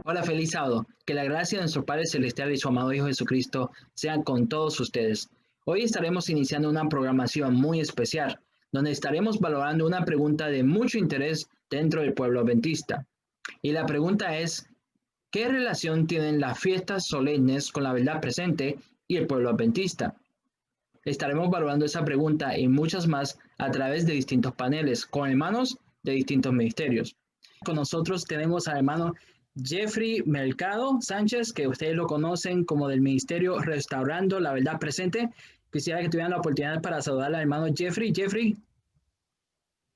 Hola, feliz sábado. Que la gracia de nuestro Padre Celestial y su amado Hijo Jesucristo sean con todos ustedes. Hoy estaremos iniciando una programación muy especial, donde estaremos valorando una pregunta de mucho interés dentro del pueblo adventista. Y la pregunta es, ¿qué relación tienen las fiestas solemnes con la verdad presente y el pueblo adventista? Estaremos valorando esa pregunta y muchas más a través de distintos paneles con hermanos de distintos ministerios. Con nosotros tenemos al hermano Jeffrey Mercado Sánchez, que ustedes lo conocen como del ministerio Restaurando la Verdad Presente. Quisiera que tuvieran la oportunidad para saludar al hermano Jeffrey. Jeffrey.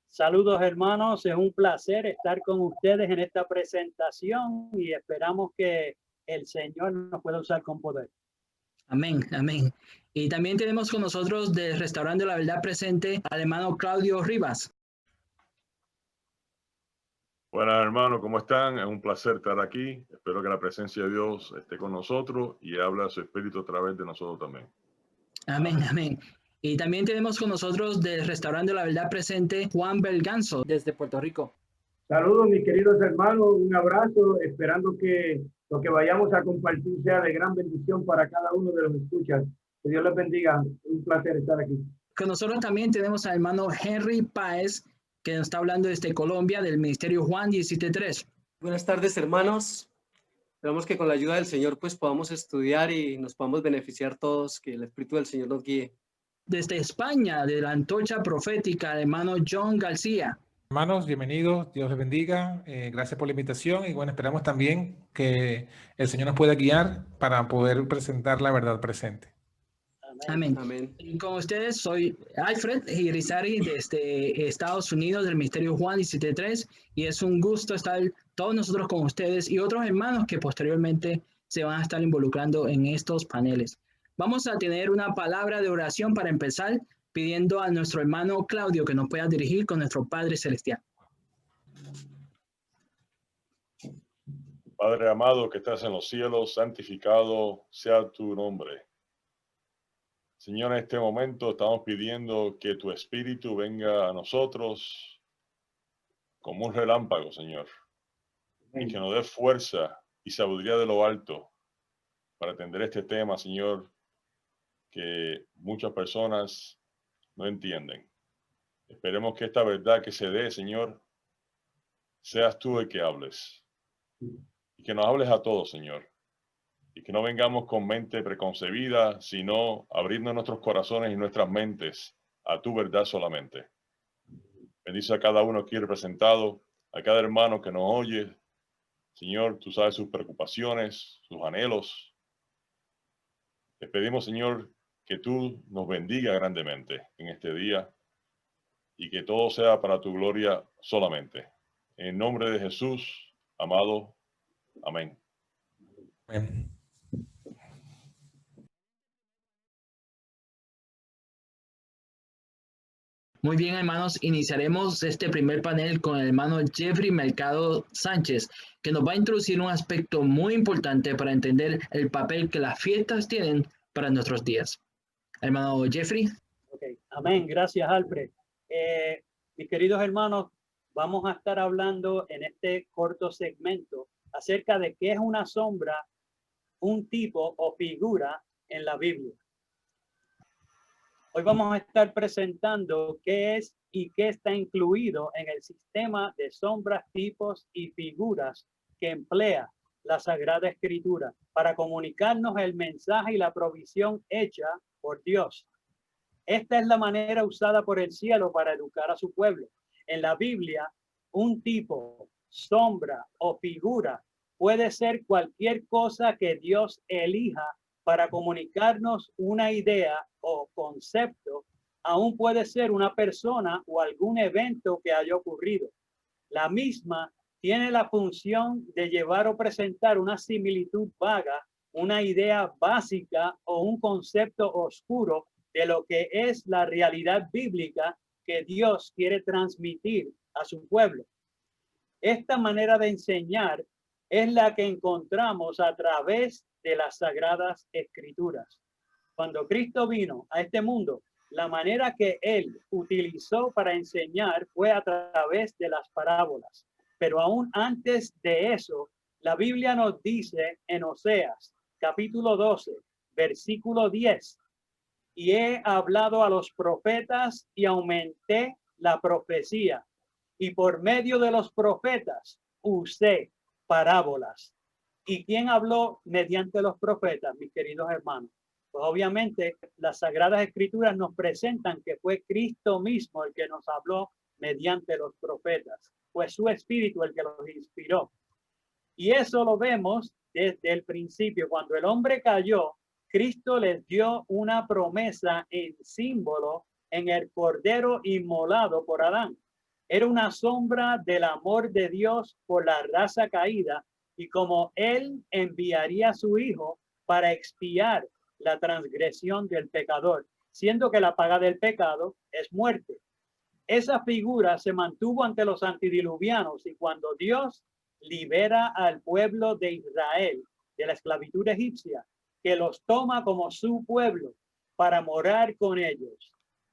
Saludos hermanos, es un placer estar con ustedes en esta presentación y esperamos que el Señor nos pueda usar con poder. Amén, amén. Y también tenemos con nosotros de Restaurando la Verdad Presente al hermano Claudio Rivas. Buenas hermanos, ¿cómo están? Es un placer estar aquí. Espero que la presencia de Dios esté con nosotros y habla su espíritu a través de nosotros también. Amén, amén. Y también tenemos con nosotros de Restaurando la Verdad Presente Juan Belganzo desde Puerto Rico. Saludos mis queridos hermanos, un abrazo, esperando que lo que vayamos a compartir sea de gran bendición para cada uno de los escuchas. Que Dios les bendiga, un placer estar aquí. Con nosotros también tenemos al hermano Henry Páez, que nos está hablando desde Colombia, del Ministerio Juan 17.3. Buenas tardes, hermanos. Esperamos que con la ayuda del Señor pues podamos estudiar y nos podamos beneficiar todos, que el Espíritu del Señor nos guíe. Desde España, de la Antorcha Profética, el hermano John García. Hermanos, bienvenidos, Dios les bendiga, gracias por la invitación y bueno, esperamos también que el Señor nos pueda guiar para poder presentar la verdad presente. Amén. Amén. Y con ustedes soy Alfred Irizarry desde Estados Unidos del Ministerio Juan 17.3 y es un gusto estar todos nosotros con ustedes y otros hermanos que posteriormente se van a estar involucrando en estos paneles. Vamos a tener una palabra de oración para empezar, pidiendo a nuestro hermano Claudio que nos pueda dirigir con nuestro Padre Celestial. Padre amado que estás en los cielos, santificado sea tu nombre. Señor, en este momento estamos pidiendo que tu Espíritu venga a nosotros como un relámpago, Señor, y que nos dé fuerza y sabiduría de lo alto para atender este tema, Señor, que muchas personas no entienden. Esperemos que esta verdad que se dé, Señor, seas tú el que hables. Y que nos hables a todos, Señor. Y que no vengamos con mente preconcebida, sino abriendo nuestros corazones y nuestras mentes a tu verdad solamente. Bendice a cada uno aquí representado, a cada hermano que nos oye. Señor, tú sabes sus preocupaciones, sus anhelos. Te pedimos, Señor, que tú nos bendiga grandemente en este día y que todo sea para tu gloria solamente. En nombre de Jesús, amado. Amén. Amén. Muy bien, hermanos, iniciaremos este primer panel con el hermano Jeffrey Mercado Sánchez, que nos va a introducir un aspecto muy importante para entender el papel que las fiestas tienen para nuestros días. Hermano Jeffrey. Okay. Amén, gracias Alfred. Mis queridos hermanos, vamos a estar hablando en este corto segmento acerca de qué es una sombra, un tipo o figura en la Biblia. Hoy vamos a estar presentando qué es y qué está incluido en el sistema de sombras, tipos y figuras que emplea la Sagrada Escritura para comunicarnos el mensaje y la provisión hecha por Dios. Esta es la manera usada por el cielo para educar a su pueblo. En la Biblia, un tipo, sombra o figura puede ser cualquier cosa que Dios elija para comunicarnos una idea o concepto. Aún puede ser una persona o algún evento que haya ocurrido. La misma tiene la función de llevar o presentar una similitud vaga, una idea básica o un concepto oscuro de lo que es la realidad bíblica que Dios quiere transmitir a su pueblo. Esta manera de enseñar es la que encontramos a través de las Sagradas Escrituras. Cuando Cristo vino a este mundo, la manera que él utilizó para enseñar fue a través de las parábolas. Pero aún antes de eso, La Biblia nos dice en Oseas, capítulo 12, versículo 10, y he hablado a los profetas y aumenté la profecía, y por medio de los profetas usé parábolas. ¿Y quién habló mediante los profetas, mis queridos hermanos? Pues obviamente las Sagradas Escrituras nos presentan que fue Cristo mismo el que nos habló mediante los profetas. Fue su espíritu el que los inspiró. Y eso lo vemos desde el principio. Cuando el hombre cayó, Cristo les dio una promesa en símbolo en el Cordero inmolado por Adán. Era una sombra del amor de Dios por la raza caída y como él enviaría a su hijo para expiar la transgresión del pecador, siendo que la paga del pecado es muerte. Esa figura se mantuvo ante los antidiluvianos y cuando Dios libera al pueblo de Israel de la esclavitud egipcia, que los toma como su pueblo para morar con ellos,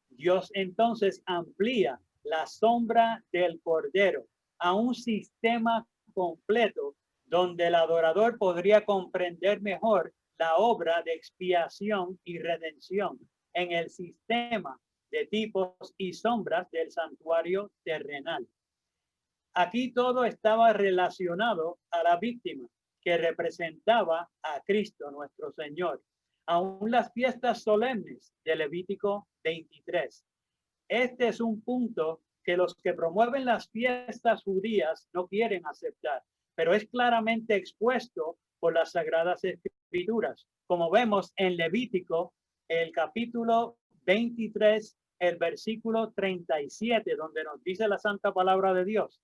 Dios entonces amplía la sombra del Cordero a un sistema completo donde el adorador podría comprender mejor la obra de expiación y redención en el sistema de tipos y sombras del santuario terrenal. Aquí todo estaba relacionado a la víctima que representaba a Cristo nuestro Señor. Aún las fiestas solemnes de Levítico 23. Este es un punto que los que promueven las fiestas judías no quieren aceptar, pero es claramente expuesto por las Sagradas Escrituras. Como vemos en Levítico, el capítulo 23, el versículo 37, donde nos dice la santa palabra de Dios.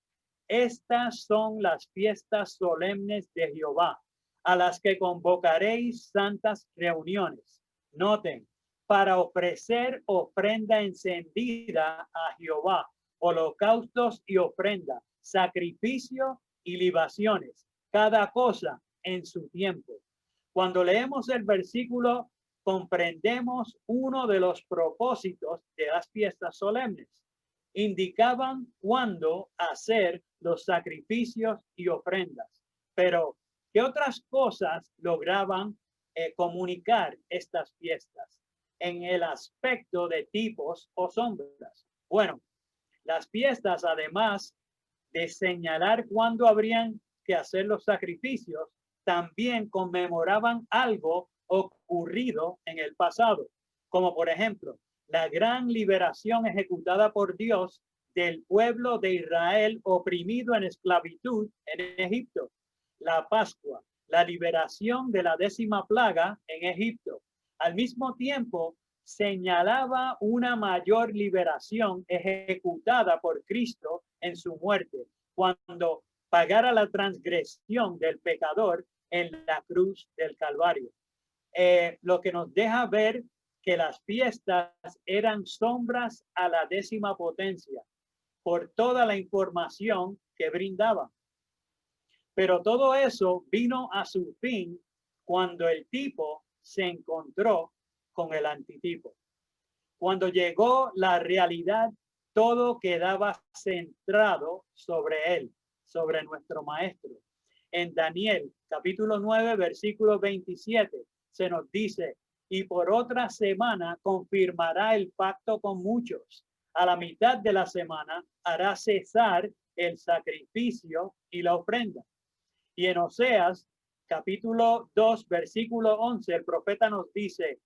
Estas son las fiestas solemnes de Jehová, a las que convocaréis santas reuniones. Noten, para ofrecer ofrenda encendida a Jehová, holocaustos y ofrenda, sacrificio y libaciones, cada cosa en su tiempo. Cuando leemos el versículo, comprendemos uno de los propósitos de las fiestas solemnes. Indicaban cuándo hacer los sacrificios y ofrendas. Pero, ¿qué otras cosas lograban comunicar estas fiestas en el aspecto de tipos o sombras? Bueno, las fiestas, además de señalar cuándo habrían que hacer los sacrificios, también conmemoraban algo ocurrido en el pasado, como por ejemplo, la gran liberación ejecutada por Dios del pueblo de Israel oprimido en esclavitud en Egipto, la Pascua, la liberación de la 10ª plaga en Egipto. Al mismo tiempo, señalaba una mayor liberación ejecutada por Cristo en su muerte, cuando pagara la transgresión del pecador en la cruz del Calvario. Lo que nos deja ver que las fiestas eran sombras a la 10ª potencia por toda la información que brindaban. Pero todo eso vino a su fin cuando el tipo se encontró con el antitipo. Cuando llegó la realidad, todo quedaba centrado sobre él, sobre nuestro maestro. En Daniel, capítulo 9, versículo 27, se nos dice, y por otra semana confirmará el pacto con muchos. A la mitad de la semana hará cesar el sacrificio y la ofrenda. Y en Oseas, capítulo 2, versículo 11, el profeta nos dice,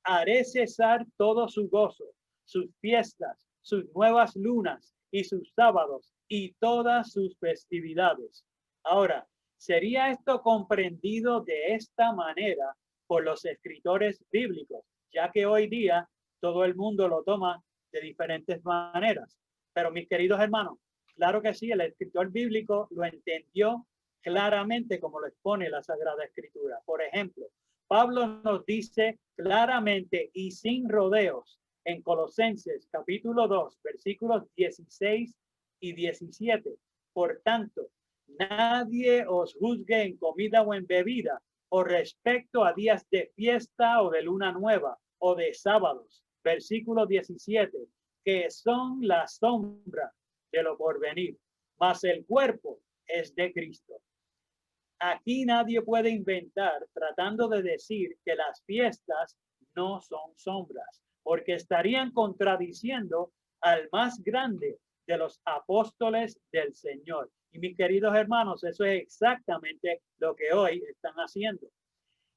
haré cesar todo su gozo, sus fiestas, sus nuevas lunas y sus sábados y todas sus festividades. Ahora, ¿sería esto comprendido de esta manera por los escritores bíblicos? Ya que hoy día todo el mundo lo toma de diferentes maneras. Pero mis queridos hermanos, claro que sí, el escritor bíblico lo entendió claramente como lo expone la Sagrada Escritura. Por ejemplo, Pablo nos dice claramente y sin rodeos en Colosenses capítulo 2, versículos 16 y 17. Por tanto, nadie os juzgue en comida o en bebida, o respecto a días de fiesta o de luna nueva, o de sábados. Versículo 17, que son la sombra de lo porvenir, mas el cuerpo es de Cristo. Aquí nadie puede inventar tratando de decir que las fiestas no son sombras, porque estarían contradiciendo al más grande de los apóstoles del Señor. Y mis queridos hermanos, eso es exactamente lo que hoy están haciendo.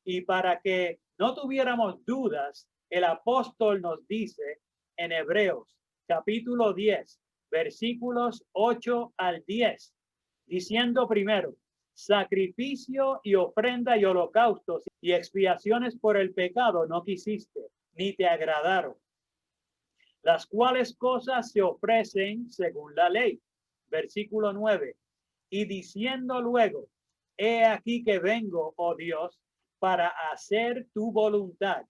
Y para que no tuviéramos dudas, el apóstol nos dice en Hebreos capítulo 10, versículos 8 al 10, diciendo primero: sacrificio y ofrenda y holocaustos y expiaciones por el pecado no quisiste, ni te agradaron, las cuales cosas se ofrecen según la ley. Versículo 9. Y diciendo luego: he aquí que vengo, oh Dios, para hacer tu voluntad.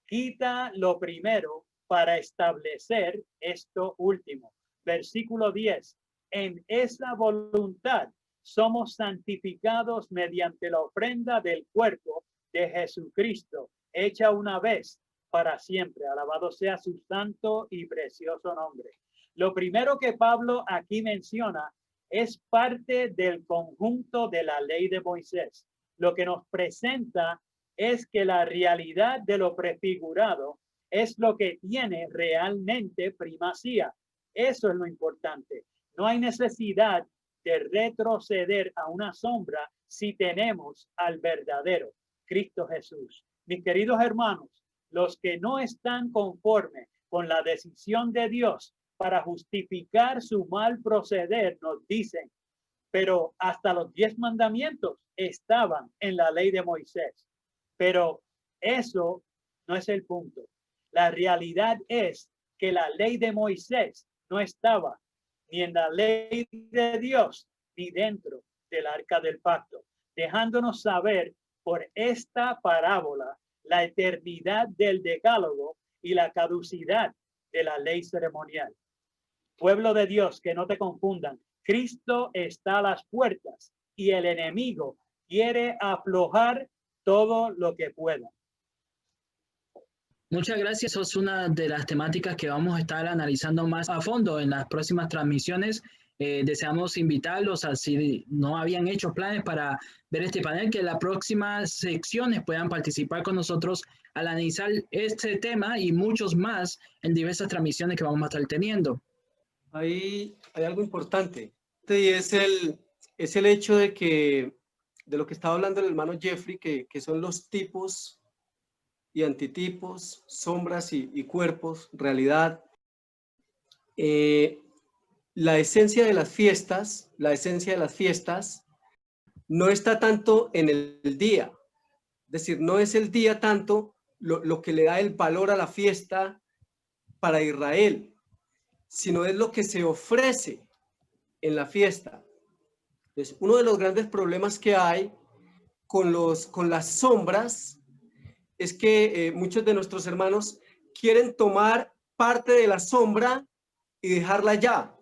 Quita lo primero para establecer esto último. Versículo 10. En esa voluntad somos santificados mediante la ofrenda del cuerpo de Jesucristo, hecha una vez para siempre. Alabado sea su santo y precioso nombre. Lo primero que Pablo aquí menciona es parte del conjunto de la ley de Moisés. Lo que nos presenta es que la realidad de lo prefigurado es lo que tiene realmente primacía. Eso es lo importante. No hay necesidad de retroceder a una sombra si tenemos al verdadero Cristo Jesús. Mis queridos hermanos, los que no están conformes con la decisión de Dios para justificar su mal proceder nos dicen: pero hasta los 10 mandamientos estaban en la ley de Moisés. Pero eso no es el punto. La realidad es que la ley de Moisés no estaba ni en la ley de Dios ni dentro del arca del pacto, dejándonos saber por esta parábola la eternidad del decálogo y la caducidad de la ley ceremonial. Pueblo de Dios, que no te confundan. Cristo está a las puertas y el enemigo quiere aflojar todo lo que pueda. Muchas gracias. Eso es una de las temáticas que vamos a estar analizando más a fondo en las próximas transmisiones. Deseamos invitarlos a, si no habían hecho planes para ver este panel, que en las próximas secciones puedan participar con nosotros al analizar este tema y muchos más en diversas transmisiones que vamos a estar teniendo. Hay algo importante y es el hecho de lo que estaba hablando el hermano Jeffrey, que son los tipos y antitipos, sombras y cuerpos, realidad. La esencia de las fiestas no está tanto en el día. Es decir, no es el día tanto lo que le da el valor a la fiesta para Israel, sino es lo que se ofrece en la fiesta. Entonces, uno de los grandes problemas que hay con las sombras es que muchos de nuestros hermanos quieren tomar parte de la sombra y dejarla ya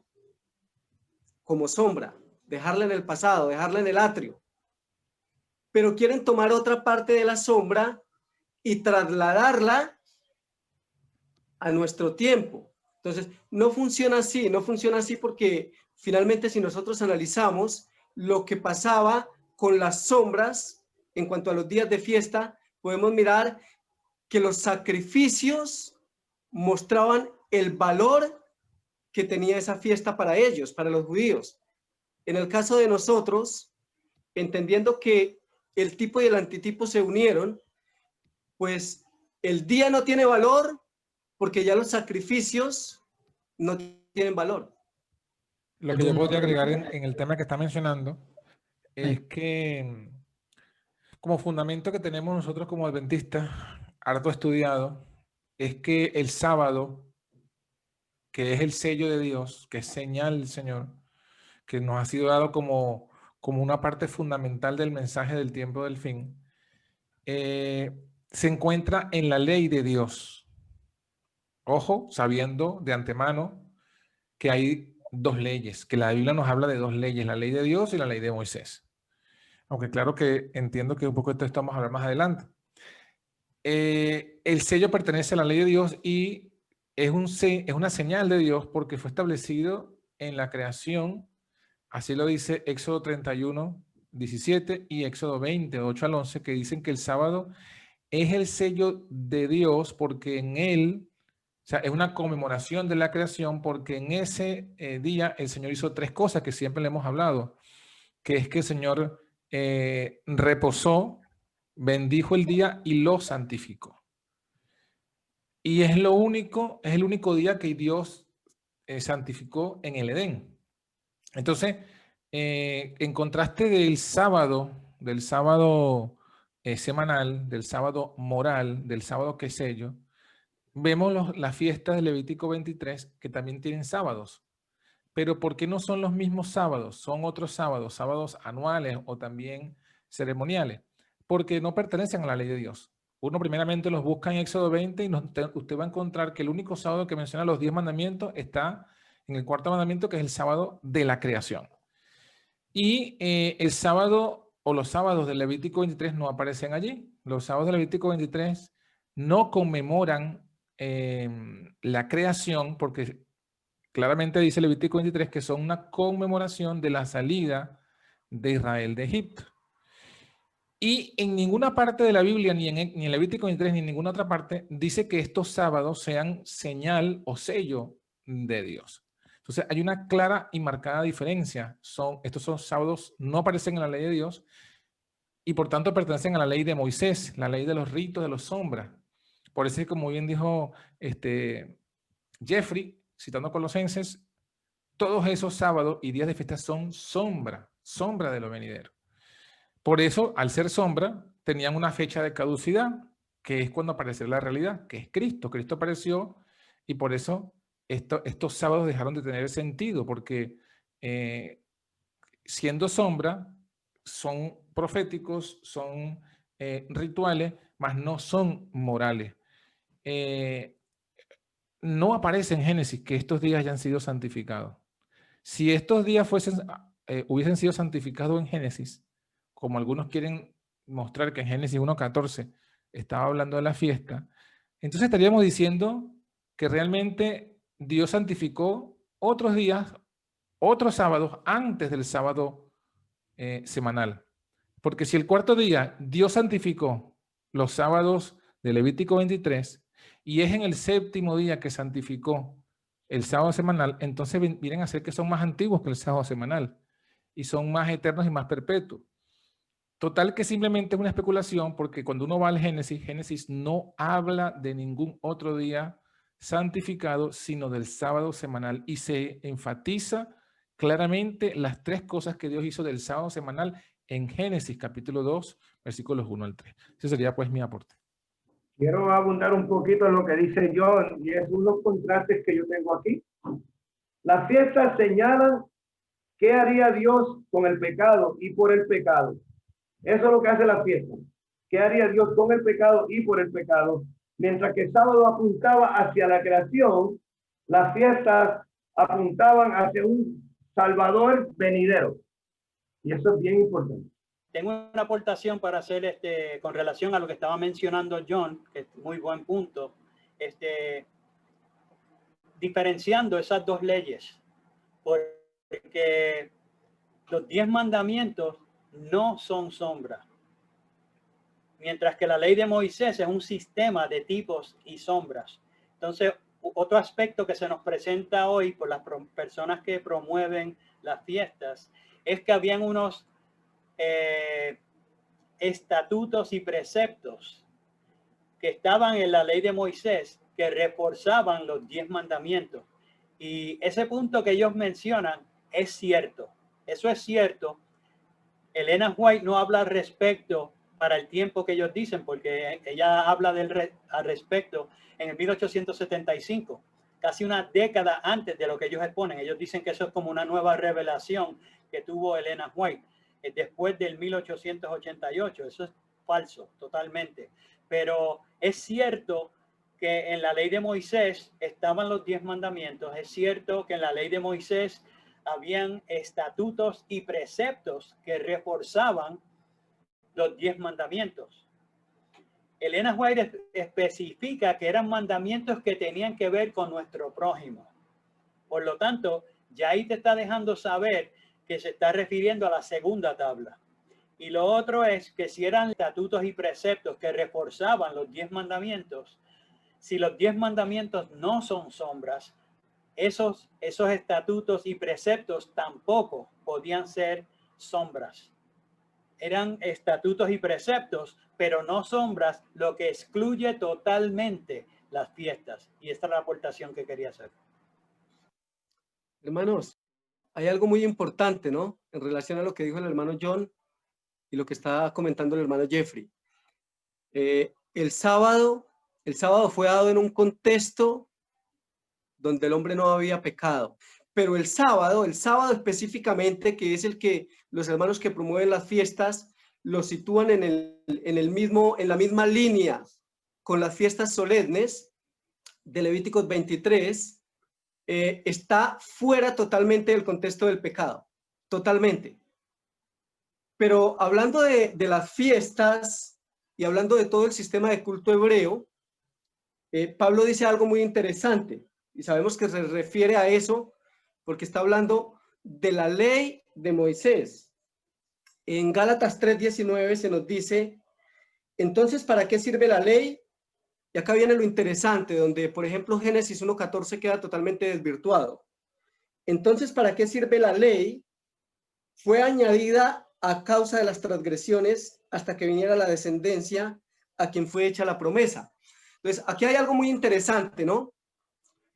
como sombra, dejarla en el pasado, dejarla en el atrio. Pero quieren tomar otra parte de la sombra y trasladarla a nuestro tiempo. Entonces, no funciona así porque finalmente si nosotros analizamos lo que pasaba con las sombras en cuanto a los días de fiesta, podemos mirar que los sacrificios mostraban el valor que tenía esa fiesta para ellos, para los judíos. En el caso de nosotros, entendiendo que el tipo y el antitipo se unieron, pues el día no tiene valor porque ya los sacrificios no tienen valor. Lo que yo podría agregar en el tema que está mencionando es que como fundamento que tenemos nosotros como adventistas, harto estudiado, es que el sábado, que es el sello de Dios, que es señal del Señor, que nos ha sido dado como una parte fundamental del mensaje del tiempo del fin, se encuentra en la ley de Dios. Ojo, sabiendo de antemano que hay dos leyes, que la Biblia nos habla de dos leyes, la ley de Dios y la ley de Moisés. Aunque claro que entiendo que un poco de esto vamos a hablar más adelante. El sello pertenece a la ley de Dios y es una señal de Dios porque fue establecido en la creación. Así lo dice Éxodo 31, 17 y Éxodo 20, 8 al 11, que dicen que el sábado es el sello de Dios porque en él, o sea, es una conmemoración de la creación porque en ese día el Señor hizo tres cosas que siempre le hemos hablado, que es que el Señor reposó, bendijo el día y lo santificó. Y es lo único, es el único día que Dios santificó en el Edén. Entonces, en contraste del sábado semanal, del sábado moral, del sábado que sello, vemos las fiestas de Levítico 23 que también tienen sábados. Pero ¿por qué no son los mismos sábados? Son otros sábados, sábados anuales o también ceremoniales, porque no pertenecen a la ley de Dios. Uno primeramente los busca en Éxodo 20 y usted va a encontrar que el único sábado que menciona los 10 mandamientos está en el cuarto mandamiento, que es el sábado de la creación. Y el sábado o los sábados del Levítico 23 no aparecen allí. Los sábados del Levítico 23 no conmemoran la creación porque claramente dice Levítico 23 que son una conmemoración de la salida de Israel de Egipto. Y en ninguna parte de la Biblia, ni en Levítico 23, ni en ninguna otra parte, dice que estos sábados sean señal o sello de Dios. Entonces hay una clara y marcada diferencia. Estos son sábados, no aparecen en la ley de Dios y por tanto pertenecen a la ley de Moisés, la ley de los ritos, de los sombras. Por eso, como bien dijo Jeffrey, citando Colosenses, todos esos sábados y días de fiesta son sombra de lo venidero. Por eso, al ser sombra, tenían una fecha de caducidad, que es cuando apareció la realidad, que es Cristo. Cristo apareció y por eso estos sábados dejaron de tener sentido, porque siendo sombra, son proféticos, son rituales, mas no son morales. No aparece en Génesis que estos días hayan sido santificados. Si estos días hubiesen sido santificados en Génesis, como algunos quieren mostrar que en Génesis 1:14 estaba hablando de la fiesta, entonces estaríamos diciendo que realmente Dios santificó otros días, otros sábados antes del sábado semanal. Porque si el cuarto día Dios santificó los sábados de Levítico 23 y es en el séptimo día que santificó el sábado semanal, entonces vienen a ser que son más antiguos que el sábado semanal y son más eternos y más perpetuos. Total que simplemente es una especulación porque cuando uno va al Génesis no habla de ningún otro día santificado, sino del sábado semanal y se enfatiza claramente las tres cosas que Dios hizo del sábado semanal en Génesis capítulo 2, versículos 1 al 3. Ese sería pues mi aporte. Quiero abundar un poquito en lo que dice John y es unos contrastes que yo tengo aquí. Las fiestas señalan qué haría Dios con el pecado y por el pecado. Eso es lo que hace la fiesta. ¿Qué haría Dios con el pecado y por el pecado? Mientras que el sábado apuntaba hacia la creación, las fiestas apuntaban hacia un Salvador venidero. Y eso es bien importante. Tengo una aportación para hacer con relación a lo que estaba mencionando John, que es muy buen punto, diferenciando esas dos leyes, porque los 10 mandamientos no son sombra, mientras que la ley de Moisés es un sistema de tipos y sombras. Entonces, otro aspecto que se nos presenta hoy por las personas que promueven las fiestas es que habían unos estatutos y preceptos que estaban en la ley de Moisés que reforzaban los 10 mandamientos. Y ese punto que ellos mencionan es cierto. Eso es cierto. Elena White no habla al respecto para el tiempo que ellos dicen, porque ella habla al respecto en el 1875, casi una década antes de lo que ellos exponen. Ellos dicen que eso es como una nueva revelación que tuvo Elena White después del 1888. Eso es falso totalmente, pero es cierto que en la ley de Moisés estaban los 10 mandamientos. Es cierto que en la ley de Moisés habían estatutos y preceptos que reforzaban los 10 mandamientos. Elena White especifica que eran mandamientos que tenían que ver con nuestro prójimo. Por lo tanto, ya ahí te está dejando saber que se está refiriendo a la segunda tabla. Y lo otro es que si eran estatutos y preceptos que reforzaban los 10 mandamientos, si los 10 mandamientos no son sombras, esos estatutos y preceptos tampoco podían ser sombras. Eran estatutos y preceptos, pero no sombras, lo que excluye totalmente las fiestas. Y esta es la aportación que quería hacer. Hermanos, hay algo muy importante, ¿no? En relación a lo que dijo el hermano John y lo que está comentando el hermano Jeffrey. El sábado fue dado en un contexto donde el hombre no había pecado. Pero el sábado específicamente, que es el que los hermanos que promueven las fiestas lo sitúan en la misma línea con las fiestas solemnes de Levíticos 23, está fuera totalmente del contexto del pecado, totalmente. Pero hablando de las fiestas y hablando de todo el sistema de culto hebreo, Pablo dice algo muy interesante y sabemos que se refiere a eso porque está hablando de la ley de Moisés. En Gálatas 3:19 se nos dice, entonces, ¿para qué sirve la ley? Y acá viene lo interesante, donde, por ejemplo, Génesis 1:14 queda totalmente desvirtuado. Entonces, ¿para qué sirve la ley? Fue añadida a causa de las transgresiones hasta que viniera la descendencia a quien fue hecha la promesa. Entonces, aquí hay algo muy interesante, ¿no?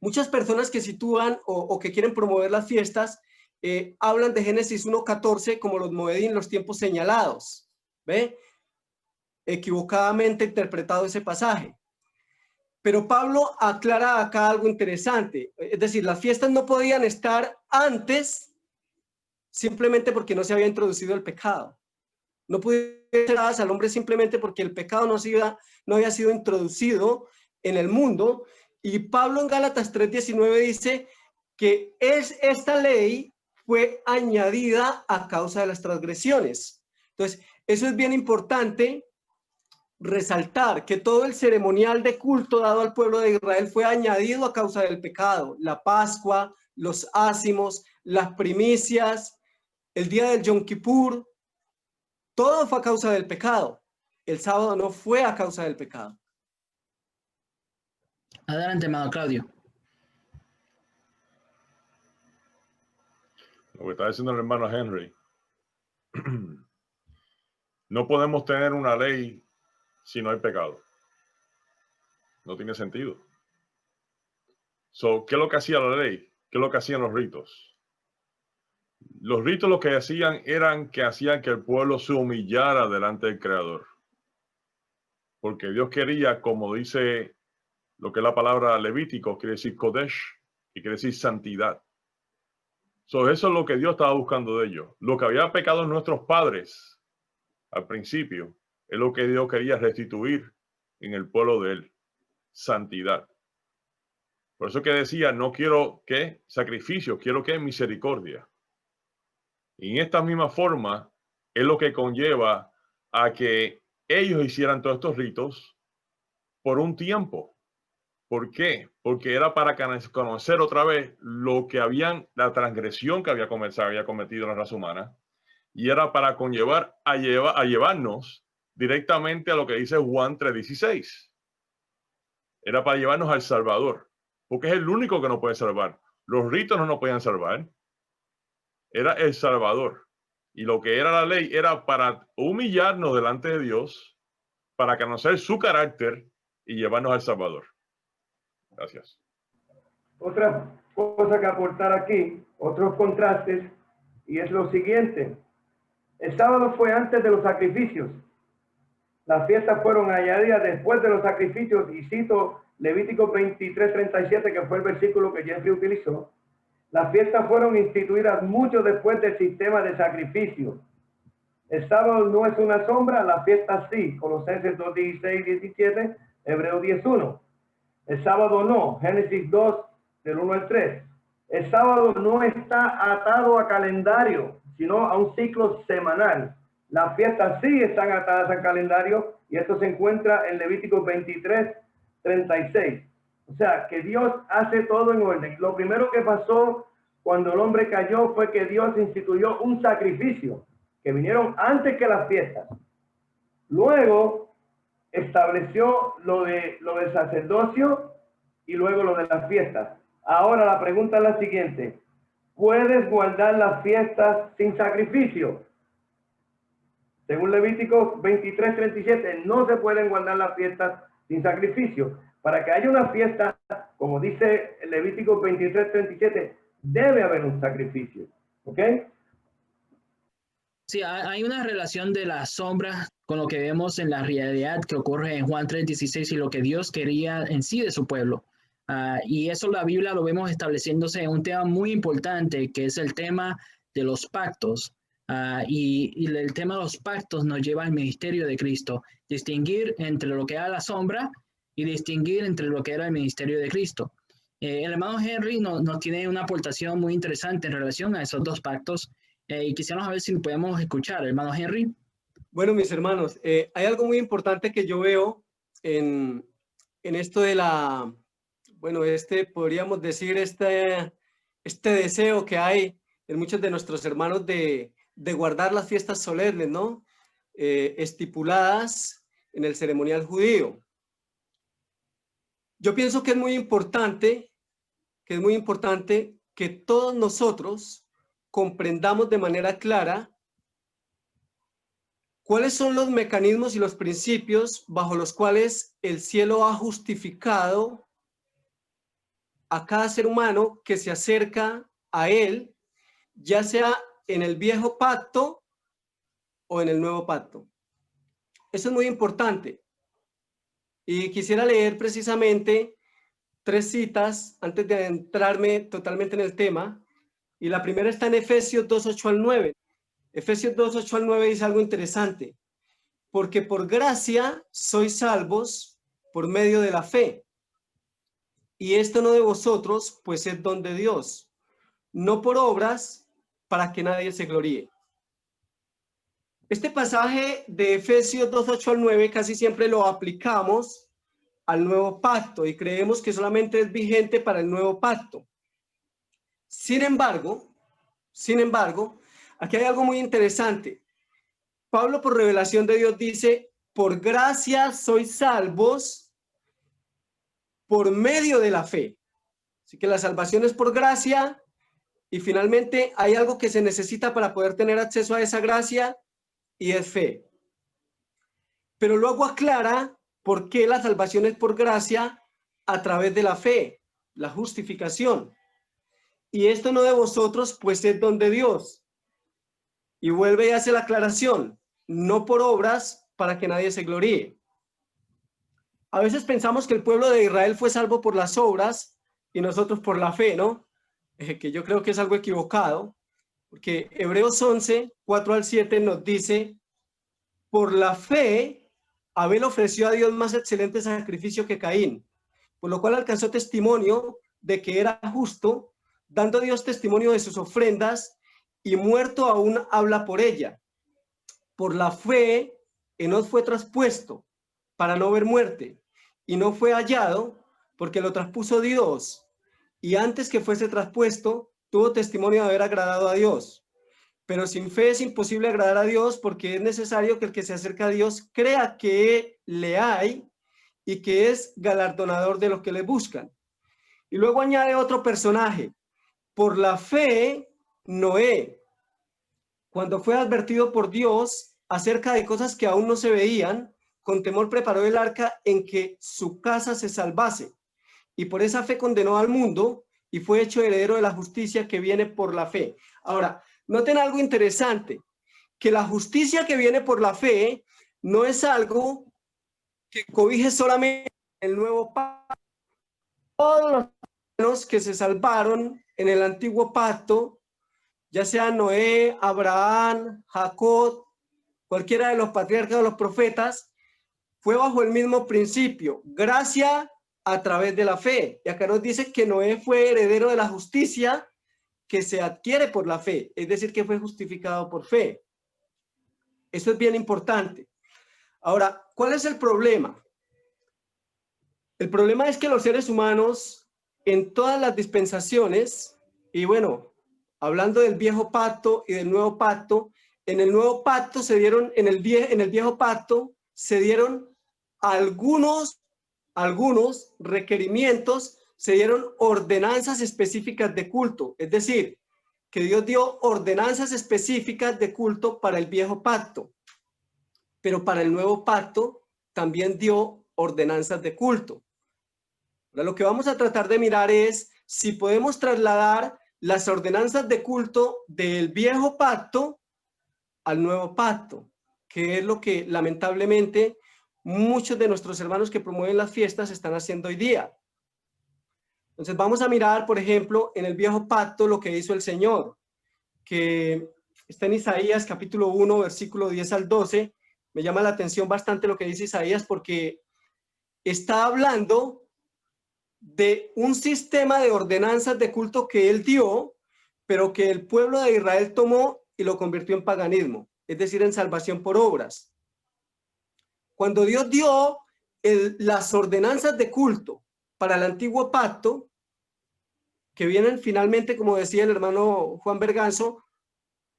Muchas personas que sitúan o que quieren promover las fiestas hablan de Génesis 1:14 como los moedín, los tiempos señalados. ¿Ve? Equivocadamente interpretado ese pasaje. Pero Pablo aclara acá algo interesante. Es decir, las fiestas no podían estar antes simplemente porque no se había introducido el pecado. No pudieron ser dadas al hombre simplemente porque el pecado no había sido introducido en el mundo. Y Pablo en Gálatas 3:19 dice que esta ley fue añadida a causa de las transgresiones. Entonces, eso es bien importante resaltar, que todo el ceremonial de culto dado al pueblo de Israel fue añadido a causa del pecado. La Pascua, los ácimos, las primicias, el día del Yom Kippur, todo fue a causa del pecado. El sábado no fue a causa del pecado. Adelante, hermano Claudio. Lo que está diciendo el hermano Henry. No podemos tener una ley si no hay pecado. No tiene sentido. ¿Qué es lo que hacía la ley? ¿Qué es lo que hacían los ritos? Los ritos lo que hacían que el pueblo se humillara delante del Creador. Porque Dios quería, como dice lo que es la palabra Levítico, quiere decir Kodesh, y quiere decir santidad. Eso es lo que Dios estaba buscando de ellos. Lo que había pecado en nuestros padres al principio es lo que Dios quería restituir en el pueblo de él. Santidad. Por eso que decía, no quiero que sacrificio, quiero que misericordia. Y en esta misma forma es lo que conlleva a que ellos hicieran todos estos ritos por un tiempo. ¿Por qué? Porque era para conocer otra vez la transgresión que había cometido la raza humana, y era para conllevar a llevarnos directamente a lo que dice Juan 3:16. Era para llevarnos al Salvador, porque es el único que nos puede salvar. Los ritos no nos podían salvar. Era el Salvador. Y lo que era la ley era para humillarnos delante de Dios, para conocer su carácter y llevarnos al Salvador. Gracias. Otra cosa que aportar aquí, otros contrastes, y es lo siguiente. El sábado fue antes de los sacrificios. Las fiestas fueron añadidas después de los sacrificios, y cito Levítico 23:37, que fue el versículo que Jeffrey utilizó. Las fiestas fueron instituidas mucho después del sistema de sacrificio. El sábado no es una sombra, la fiesta sí. Colosenses 2:16-17, Hebreos 10:1. El sábado no, Génesis 2, del 1 al 3. El sábado no está atado a calendario, sino a un ciclo semanal. Las fiestas sí están atadas al calendario, y esto se encuentra en Levítico 23:36. O sea, que Dios hace todo en orden. Lo primero que pasó cuando el hombre cayó fue que Dios instituyó un sacrificio, que vinieron antes que las fiestas. Luego estableció lo del sacerdocio y luego lo de las fiestas. Ahora la pregunta es la siguiente: ¿puedes guardar las fiestas sin sacrificio? Según Levítico 23:37, no se pueden guardar las fiestas sin sacrificio. Para que haya una fiesta, como dice Levítico 23:37, debe haber un sacrificio. ¿Ok? Sí, hay una relación de las sombras con lo que vemos en la realidad que ocurre en Juan 3:16 y lo que Dios quería en sí de su pueblo. Y eso la Biblia lo vemos estableciéndose en un tema muy importante, que es el tema de los pactos. Y el tema de los pactos nos lleva al ministerio de Cristo, distinguir entre lo que era la sombra y distinguir entre lo que era el ministerio de Cristo. El hermano Henry nos tiene una aportación muy interesante en relación a esos dos pactos. Y quisiéramos ver si podemos escuchar, hermano Henry. Bueno, mis hermanos, hay algo muy importante que yo veo en esto de la, bueno, podríamos decir, este deseo que hay en muchos de nuestros hermanos de guardar las fiestas solemnes, ¿no? Estipuladas en el ceremonial judío. Yo pienso que es muy importante que todos nosotros comprendamos de manera clara cuáles son los mecanismos y los principios bajo los cuales el cielo ha justificado a cada ser humano que se acerca a él, ya sea en el viejo pacto o en el nuevo pacto. Eso es muy importante. Y quisiera leer precisamente 3 citas antes de adentrarme totalmente en el tema. Y la primera está en Efesios 2:8-9. Efesios 2:8-9 dice algo interesante. Porque por gracia sois salvos por medio de la fe. Y esto no de vosotros, pues es don de Dios. No por obras, para que nadie se gloríe. Este pasaje de Efesios 2:8-9 casi siempre lo aplicamos al nuevo pacto y creemos que solamente es vigente para el nuevo pacto. Sin embargo, aquí hay algo muy interesante. Pablo, por revelación de Dios, dice, por gracia sois salvos por medio de la fe. Así que la salvación es por gracia y finalmente hay algo que se necesita para poder tener acceso a esa gracia y es fe. Pero luego aclara por qué la salvación es por gracia a través de la fe, la justificación. Y esto no de vosotros, pues es don de Dios. Y vuelve y hace la aclaración, no por obras para que nadie se gloríe. A veces pensamos que el pueblo de Israel fue salvo por las obras y nosotros por la fe, ¿no? Que yo creo que es algo equivocado, porque Hebreos 11:4-7 nos dice, por la fe, Abel ofreció a Dios más excelente sacrificio que Caín, por lo cual alcanzó testimonio de que era justo, dando a Dios testimonio de sus ofrendas, y muerto aún habla por ella. Por la fe, Enoc fue traspuesto para no ver muerte, y no fue hallado porque lo traspuso Dios, y antes que fuese traspuesto, tuvo testimonio de haber agradado a Dios. Pero sin fe es imposible agradar a Dios, porque es necesario que el que se acerca a Dios crea que le hay y que es galardonador de los que le buscan. Y luego añade otro personaje. Por la fe, Noé, cuando fue advertido por Dios acerca de cosas que aún no se veían, con temor preparó el arca en que su casa se salvase. Y por esa fe condenó al mundo y fue hecho heredero de la justicia que viene por la fe. Ahora, noten algo interesante, que la justicia que viene por la fe no es algo que cobije solamente el nuevo pacto. Todos los que se salvaron en el antiguo pacto, ya sea Noé, Abraham, Jacob, cualquiera de los patriarcas o los profetas, fue bajo el mismo principio, gracia a través de la fe. Y acá nos dice que Noé fue heredero de la justicia que se adquiere por la fe, es decir, que fue justificado por fe. Eso es bien importante. Ahora, ¿cuál es el problema? El problema es que los seres humanos en todas las dispensaciones, y bueno, hablando del viejo pacto y del nuevo pacto, en el nuevo pacto se dieron, en el viejo pacto se dieron algunos requerimientos, se dieron ordenanzas específicas de culto. Es decir, que Dios dio ordenanzas específicas de culto para el viejo pacto, pero para el nuevo pacto también dio ordenanzas de culto. Ahora, lo que vamos a tratar de mirar es si podemos trasladar las ordenanzas de culto del viejo pacto al nuevo pacto, que es lo que lamentablemente muchos de nuestros hermanos que promueven las fiestas están haciendo hoy día. Entonces vamos a mirar, por ejemplo, en el viejo pacto lo que hizo el Señor, que está en Isaías capítulo 1, versículo 10 al 12. Me llama la atención bastante lo que dice Isaías porque está hablando de un sistema de ordenanzas de culto que él dio, pero que el pueblo de Israel tomó y lo convirtió en paganismo, es decir, en salvación por obras. Cuando Dios dio las ordenanzas de culto para el antiguo pacto, que vienen finalmente, como decía el hermano Juan Berganzo,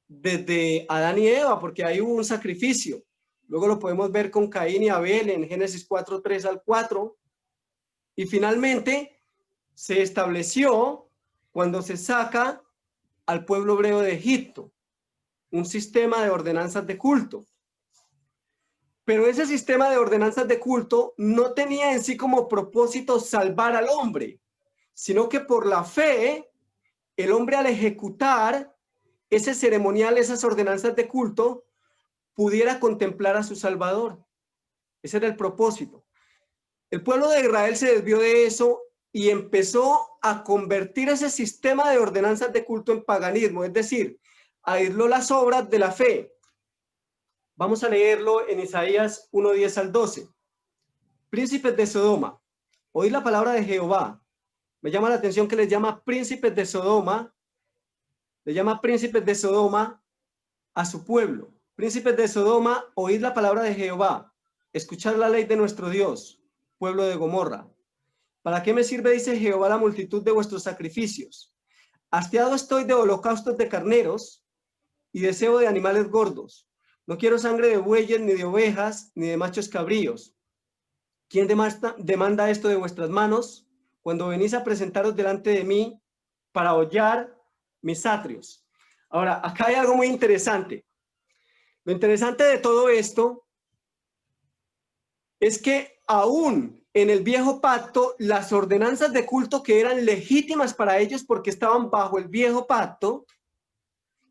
desde Adán y Eva, porque ahí hubo un sacrificio. Luego lo podemos ver con Caín y Abel en Génesis 4, 3 al 4. Y finalmente se estableció cuando se saca al pueblo hebreo de Egipto, un sistema de ordenanzas de culto. Pero ese sistema de ordenanzas de culto no tenía en sí como propósito salvar al hombre, sino que por la fe, el hombre al ejecutar ese ceremonial, esas ordenanzas de culto, pudiera contemplar a su Salvador. Ese era el propósito. El pueblo de Israel se desvió de eso y empezó a convertir ese sistema de ordenanzas de culto en paganismo, es decir, a aislar las obras de la fe. Vamos a leerlo en Isaías 1, 10 al 12. Príncipes de Sodoma, oíd la palabra de Jehová. Me llama la atención que les llama príncipes de Sodoma, le llama príncipes de Sodoma a su pueblo. Príncipes de Sodoma, oíd la palabra de Jehová, escuchad la ley de nuestro Dios, pueblo de Gomorra. ¿Para qué me sirve, dice Jehová, la multitud de vuestros sacrificios? Hastiado estoy de holocaustos de carneros y deseo de animales gordos. No quiero sangre de bueyes, ni de ovejas, ni de machos cabríos. ¿Quién demanda esto de vuestras manos cuando venís a presentaros delante de mí para hollar mis atrios? Ahora, acá hay algo muy interesante. Lo interesante de todo esto es que aún en el viejo pacto, las ordenanzas de culto que eran legítimas para ellos porque estaban bajo el viejo pacto,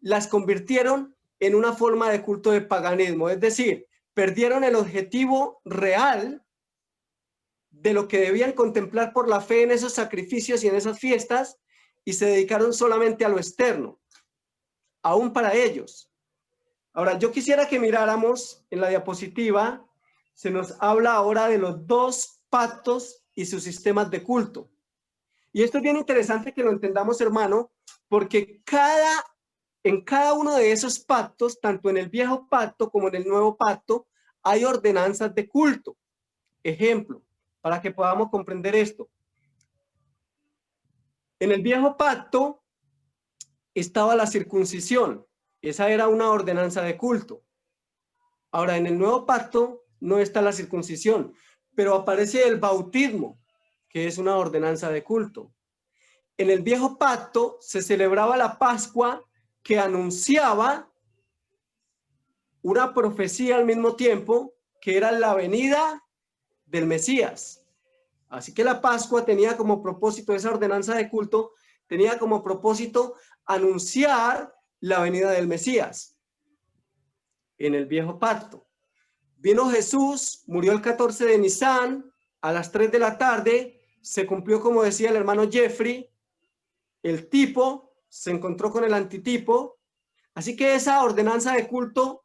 las convirtieron en una forma de culto de paganismo. Es decir, perdieron el objetivo real de lo que debían contemplar por la fe en esos sacrificios y en esas fiestas y se dedicaron solamente a lo externo, aún para ellos. Ahora, yo quisiera que miráramos en la diapositiva, se nos habla ahora de los dos pactos y sus sistemas de culto. Y esto es bien interesante que lo entendamos, hermano, porque en cada uno de esos pactos, tanto en el viejo pacto como en el nuevo pacto, hay ordenanzas de culto. Ejemplo, para que podamos comprender esto. En el viejo pacto estaba la circuncisión. Esa era una ordenanza de culto. Ahora, en el nuevo pacto no está la circuncisión, pero aparece el bautismo, que es una ordenanza de culto. En el viejo pacto se celebraba la Pascua, que anunciaba una profecía al mismo tiempo, que era la venida del Mesías. Así que la Pascua tenía como propósito, esa ordenanza de culto, tenía como propósito anunciar la venida del Mesías. En el viejo pacto vino Jesús, murió el 14 de Nisan, a las 3 de la tarde, se cumplió, como decía el hermano Jeffrey, el tipo se encontró con el antitipo, así que esa ordenanza de culto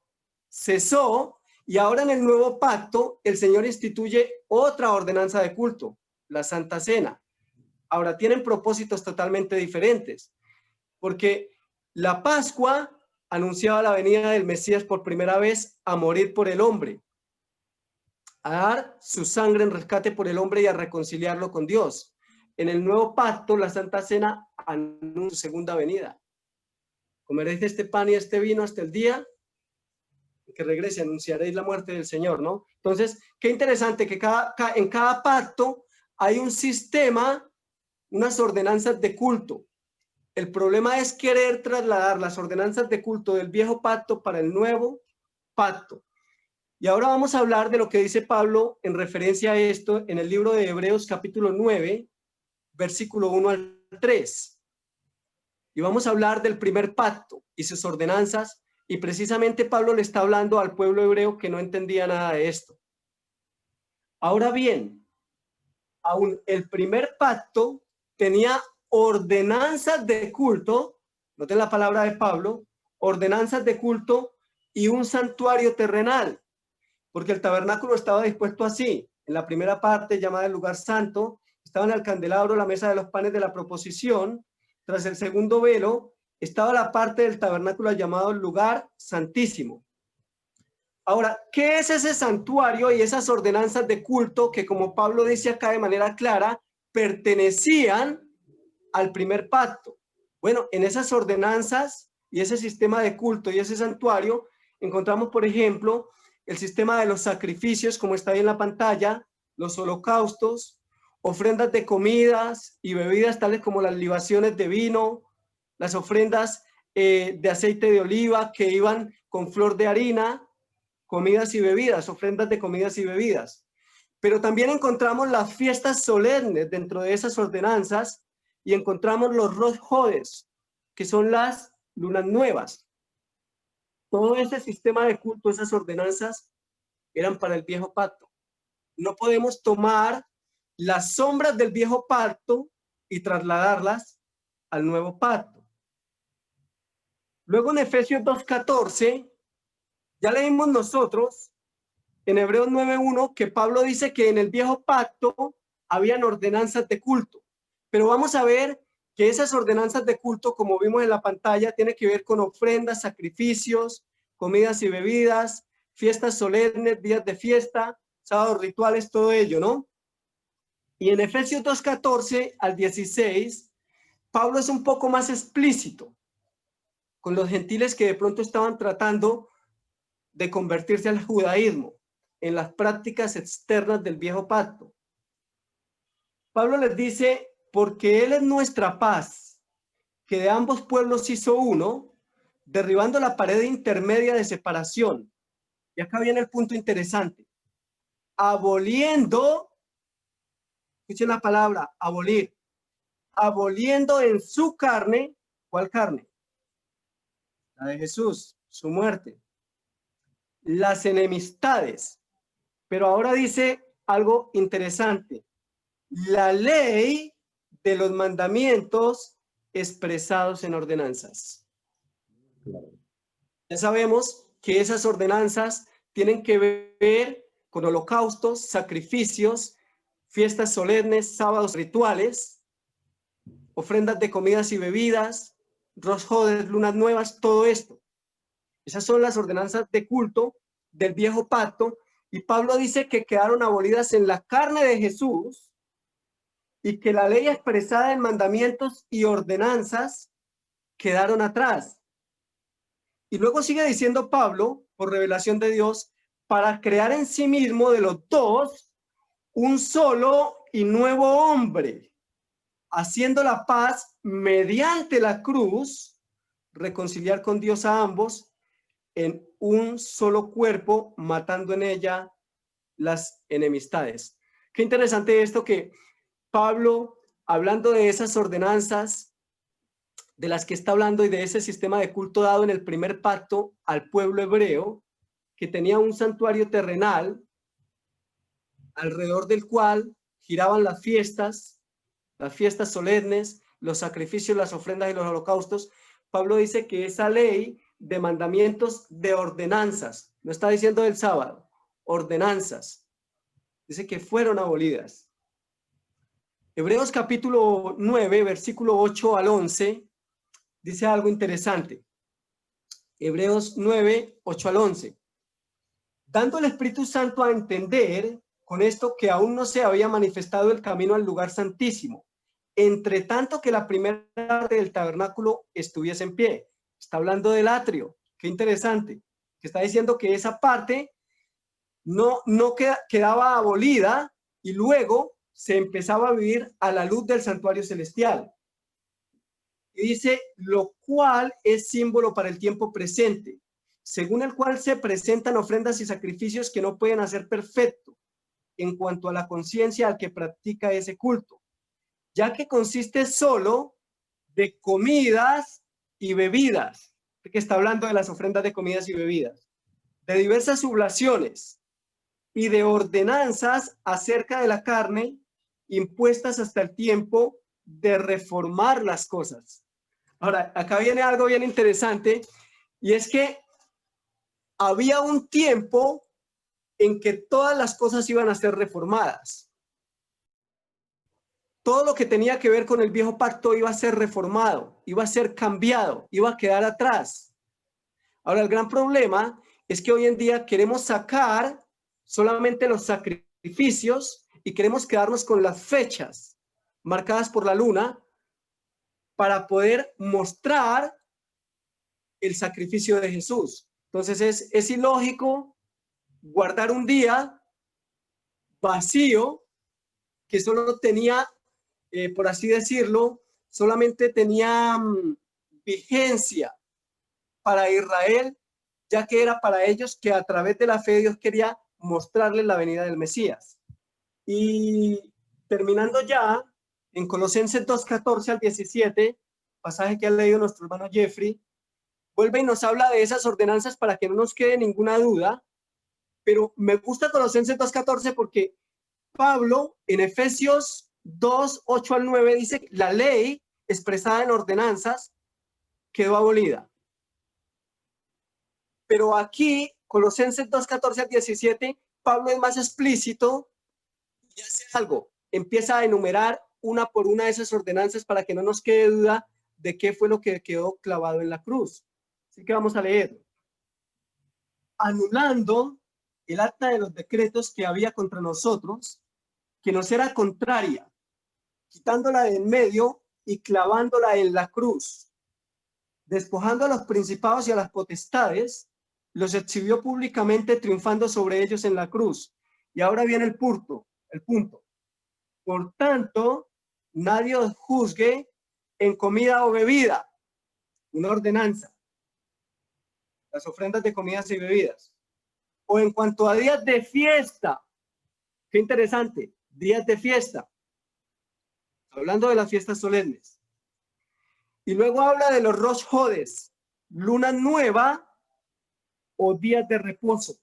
cesó y ahora en el nuevo pacto el Señor instituye otra ordenanza de culto, la Santa Cena. Ahora tienen propósitos totalmente diferentes, porque la Pascua anunciaba la venida del Mesías por primera vez a morir por el hombre, a dar su sangre en rescate por el hombre y a reconciliarlo con Dios. En el nuevo pacto, la Santa Cena anuncia su segunda venida. Comeréis este pan y este vino hasta el día que regrese, anunciaréis la muerte del Señor, ¿no? Entonces, qué interesante que en cada pacto hay un sistema, unas ordenanzas de culto. El problema es querer trasladar las ordenanzas de culto del viejo pacto para el nuevo pacto. Y ahora vamos a hablar de lo que dice Pablo en referencia a esto en el libro de Hebreos capítulo 9, versículo 1 al 3. Y vamos a hablar del primer pacto y sus ordenanzas. Y precisamente Pablo le está hablando al pueblo hebreo que no entendía nada de esto. Ahora bien, aún el primer pacto tenía ordenanzas de culto, noten la palabra de Pablo, ordenanzas de culto y un santuario terrenal, porque el tabernáculo estaba dispuesto así. En la primera parte, llamada el lugar santo, estaban el candelabro, la mesa de los panes de la proposición. Tras el segundo velo, estaba la parte del tabernáculo llamado el lugar santísimo. Ahora, ¿qué es ese santuario y esas ordenanzas de culto que, como Pablo dice acá de manera clara, pertenecían al primer pacto? Bueno, en esas ordenanzas y ese sistema de culto y ese santuario encontramos, por ejemplo, el sistema de los sacrificios, como está ahí en la pantalla, los holocaustos, ofrendas de comidas y bebidas tales como las libaciones de vino, las ofrendas de aceite de oliva que iban con flor de harina, comidas y bebidas, ofrendas de comidas y bebidas. Pero también encontramos las fiestas solemnes dentro de esas ordenanzas y encontramos los Rosh Hodes, que son las lunas nuevas. Todo ese sistema de culto, esas ordenanzas, eran para el viejo pacto. No podemos tomar las sombras del viejo pacto y trasladarlas al nuevo pacto. Luego en Efesios 2:14, ya leímos nosotros en Hebreos 9:1 que Pablo dice que en el viejo pacto habían ordenanzas de culto. Pero vamos a ver que esas ordenanzas de culto, como vimos en la pantalla, tienen que ver con ofrendas, sacrificios, comidas y bebidas, fiestas solemnes, días de fiesta, sábados rituales, todo ello, ¿no? Y en Efesios 2:14 al 16, Pablo es un poco más explícito con los gentiles que de pronto estaban tratando de convertirse al judaísmo en las prácticas externas del viejo pacto. Pablo les dice, porque Él es nuestra paz, que de ambos pueblos hizo uno, derribando la pared intermedia de separación. Y acá viene el punto interesante. Aboliendo, escuchen la palabra, abolir, aboliendo en su carne, ¿cuál carne? La de Jesús, su muerte. Las enemistades. Pero ahora dice algo interesante. La ley de los mandamientos expresados en ordenanzas. Ya sabemos que esas ordenanzas tienen que ver con holocaustos, sacrificios, fiestas solemnes, sábados rituales, ofrendas de comidas y bebidas, Rosh Hodes, lunas nuevas, todo esto. Esas son las ordenanzas de culto del viejo pacto, y Pablo dice que quedaron abolidas en la carne de Jesús y que la ley expresada en mandamientos y ordenanzas quedaron atrás. Y luego sigue diciendo Pablo, por revelación de Dios, para crear en sí mismo de los dos un solo y nuevo hombre, haciendo la paz mediante la cruz, reconciliar con Dios a ambos en un solo cuerpo, matando en ella las enemistades. Qué interesante esto que Pablo, hablando de esas ordenanzas de las que está hablando y de ese sistema de culto dado en el primer pacto al pueblo hebreo, que tenía un santuario terrenal alrededor del cual giraban las fiestas solemnes, los sacrificios, las ofrendas y los holocaustos. Pablo dice que esa ley de mandamientos, de ordenanzas, no está diciendo del sábado, ordenanzas, dice que fueron abolidas. Hebreos capítulo 9, versículo 8 al 11, dice algo interesante. Hebreos 9, 8 al 11. Dando el Espíritu Santo a entender con esto que aún no se había manifestado el camino al lugar santísimo, entre tanto que la primera parte del tabernáculo estuviese en pie. Está hablando del atrio. Qué interesante. que está diciendo que esa parte no quedaba abolida y luego se empezaba a vivir a la luz del santuario celestial. Y dice, lo cual es símbolo para el tiempo presente, según el cual se presentan ofrendas y sacrificios que no pueden hacer perfecto en cuanto a la conciencia al que practica ese culto, ya que consiste solo de comidas y bebidas, que está hablando de las ofrendas de comidas y bebidas, de diversas oblaciones y de ordenanzas acerca de la carne impuestas hasta el tiempo de reformar las cosas. Ahora, acá viene algo bien interesante, y es que había un tiempo en que todas las cosas iban a ser reformadas. Todo lo que tenía que ver con el viejo pacto iba a ser reformado, iba a ser cambiado, iba a quedar atrás. Ahora, el gran problema es que hoy en día queremos sacar solamente los sacrificios y queremos quedarnos con las fechas marcadas por la luna para poder mostrar el sacrificio de Jesús. Entonces es ilógico guardar un día vacío que solo tenía, por así decirlo, solamente tenía vigencia para Israel, ya que era para ellos que a través de la fe Dios quería mostrarles la venida del Mesías. Y terminando ya, en Colosenses 2:14 al 17, pasaje que ha leído nuestro hermano Jeffrey, vuelve y nos habla de esas ordenanzas para que no nos quede ninguna duda, pero me gusta Colosenses 2:14 porque Pablo en Efesios 2:8 al 9 dice, la ley expresada en ordenanzas quedó abolida. Pero aquí, Colosenses 2:14 al 17, Pablo es más explícito y hace algo. Empieza a enumerar una por una de esas ordenanzas para que no nos quede duda de qué fue lo que quedó clavado en la cruz. Así que vamos a leer. Anulando el acta de los decretos que había contra nosotros, que nos era contraria, quitándola de en medio y clavándola en la cruz, despojando a los principados y a las potestades, los exhibió públicamente, triunfando sobre ellos en la cruz. Y ahora viene el punto. Por tanto, nadie os juzgue en comida o bebida, una ordenanza, las ofrendas de comidas y bebidas, o en cuanto a días de fiesta. Qué interesante, días de fiesta, hablando de las fiestas solemnes. Y luego habla de los Rosh Hodes, luna nueva o días de reposo,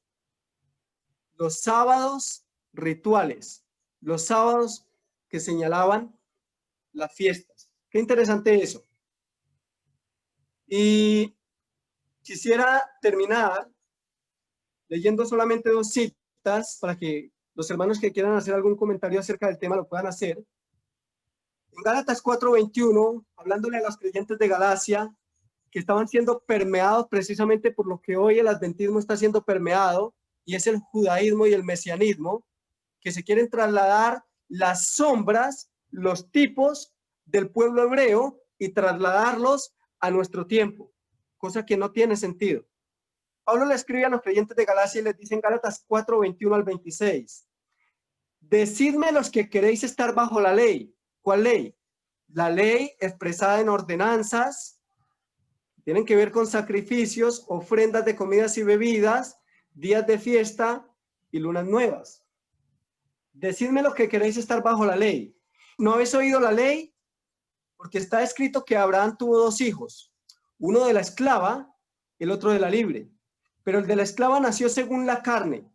los sábados rituales, los sábados que señalaban las fiestas. Qué interesante eso. Y quisiera terminar leyendo solamente 2 citas para que los hermanos que quieran hacer algún comentario acerca del tema lo puedan hacer. En Gálatas 4:21, hablándole a los creyentes de Galacia que estaban siendo permeados precisamente por lo que hoy el adventismo está siendo permeado, y es el judaísmo y el mesianismo, que se quieren trasladar las sombras, los tipos del pueblo hebreo y trasladarlos a nuestro tiempo, cosa que no tiene sentido. Pablo le escribe a los creyentes de Galacia y les dice en Gálatas 4:21 al 26, decidme los que queréis estar bajo la ley. ¿Cuál ley? La ley expresada en ordenanzas, tienen que ver con sacrificios, ofrendas de comidas y bebidas, días de fiesta y lunas nuevas. Decidme lo que queréis estar bajo la ley. ¿No habéis oído la ley? Porque está escrito que Abraham tuvo 2 hijos, uno de la esclava, el otro de la libre. Pero el de la esclava nació según la carne,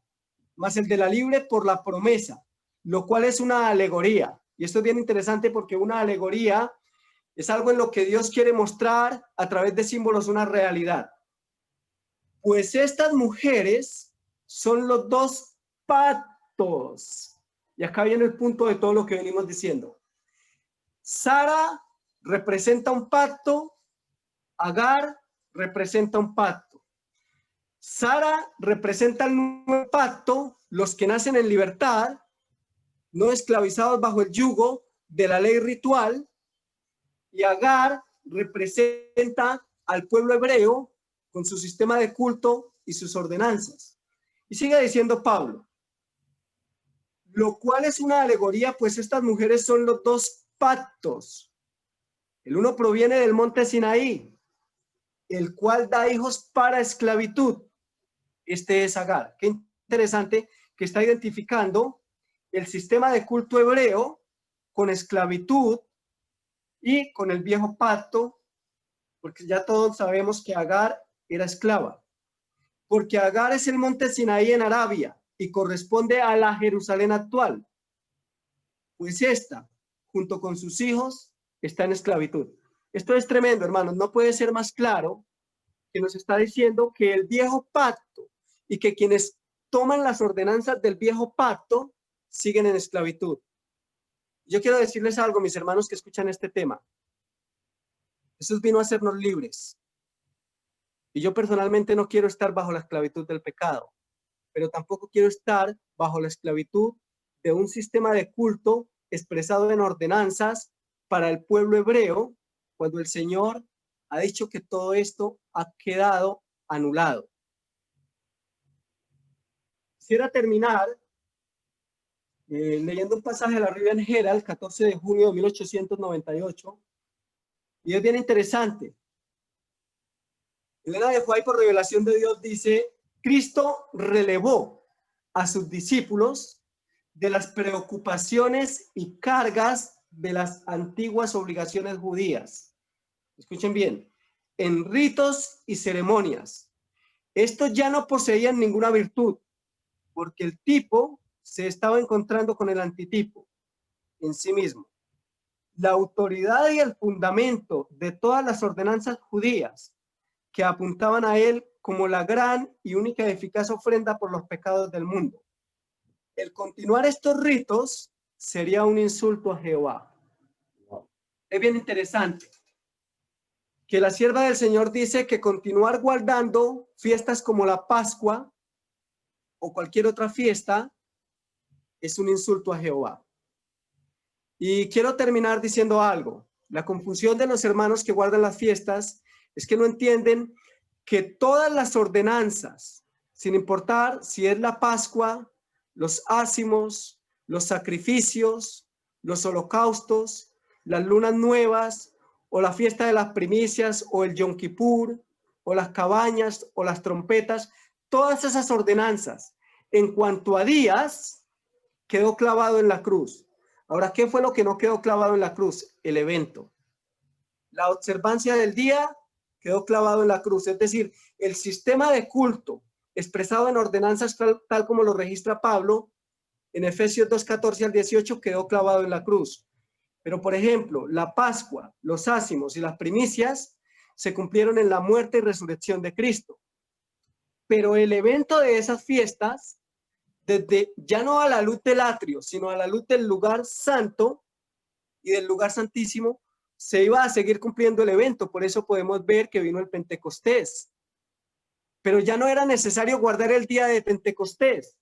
mas el de la libre por la promesa, lo cual es una alegoría. Y esto es bien interesante porque una alegoría es algo en lo que Dios quiere mostrar a través de símbolos una realidad. Pues estas mujeres son los 2 pactos. Y acá viene el punto de todo lo que venimos diciendo. Sara representa un pacto, Agar representa un pacto. Sara representa el nuevo pacto, los que nacen en libertad, no esclavizados bajo el yugo de la ley ritual, y Agar representa al pueblo hebreo con su sistema de culto y sus ordenanzas. Y sigue diciendo Pablo, lo cual es una alegoría, pues estas mujeres son los dos pactos. El uno proviene del monte Sinaí, el cual da hijos para esclavitud. Este es Agar. Qué interesante que está identificando el sistema de culto hebreo con esclavitud y con el viejo pacto, porque ya todos sabemos que Agar era esclava, porque Agar es el monte Sinaí en Arabia y corresponde a la Jerusalén actual, pues esta, junto con sus hijos, está en esclavitud. Esto es tremendo, hermanos, no puede ser más claro que nos está diciendo que el viejo pacto y que quienes toman las ordenanzas del viejo pacto siguen en esclavitud. Yo quiero decirles algo, mis hermanos que escuchan este tema. Jesús vino a hacernos libres. Y yo personalmente no quiero estar bajo la esclavitud del pecado, pero tampoco quiero estar bajo la esclavitud de un sistema de culto expresado en ordenanzas para el pueblo hebreo, cuando el Señor ha dicho que todo esto ha quedado anulado. Quisiera terminar leyendo un pasaje de la Rivian Herald, 14 de junio de 1898, y es bien interesante. Elena de White, por revelación de Dios, dice, Cristo relevó a sus discípulos de las preocupaciones y cargas de las antiguas obligaciones judías. Escuchen bien, en ritos y ceremonias. Estos ya no poseían ninguna virtud, porque el tipo se estaba encontrando con el antitipo en sí mismo. La autoridad y el fundamento de todas las ordenanzas judías que apuntaban a él como la gran y única eficaz ofrenda por los pecados del mundo. El continuar estos ritos sería un insulto a Jehová. Es bien interesante que la sierva del Señor dice que continuar guardando fiestas como la Pascua o cualquier otra fiesta es un insulto a Jehová. Y quiero terminar diciendo algo. La confusión de los hermanos que guardan las fiestas es que no entienden que todas las ordenanzas, sin importar si es la Pascua, los ácimos, los sacrificios, los holocaustos, las lunas nuevas, o la fiesta de las primicias, o el Yom Kippur, o las cabañas, o las trompetas, todas esas ordenanzas, en cuanto a días, quedó clavado en la cruz. Ahora, ¿qué fue lo que no quedó clavado en la cruz? El evento. La observancia del día quedó clavado en la cruz. Es decir, el sistema de culto expresado en ordenanzas tal como lo registra Pablo en Efesios 2:14 al 18 quedó clavado en la cruz. Pero, por ejemplo, la Pascua, los ácimos y las primicias se cumplieron en la muerte y resurrección de Cristo. Pero el evento de esas fiestas, desde ya no a la luz del atrio, sino a la luz del lugar santo y del lugar santísimo, se iba a seguir cumpliendo el evento. Por eso podemos ver que vino el Pentecostés. Pero ya no era necesario guardar el día de Pentecostés.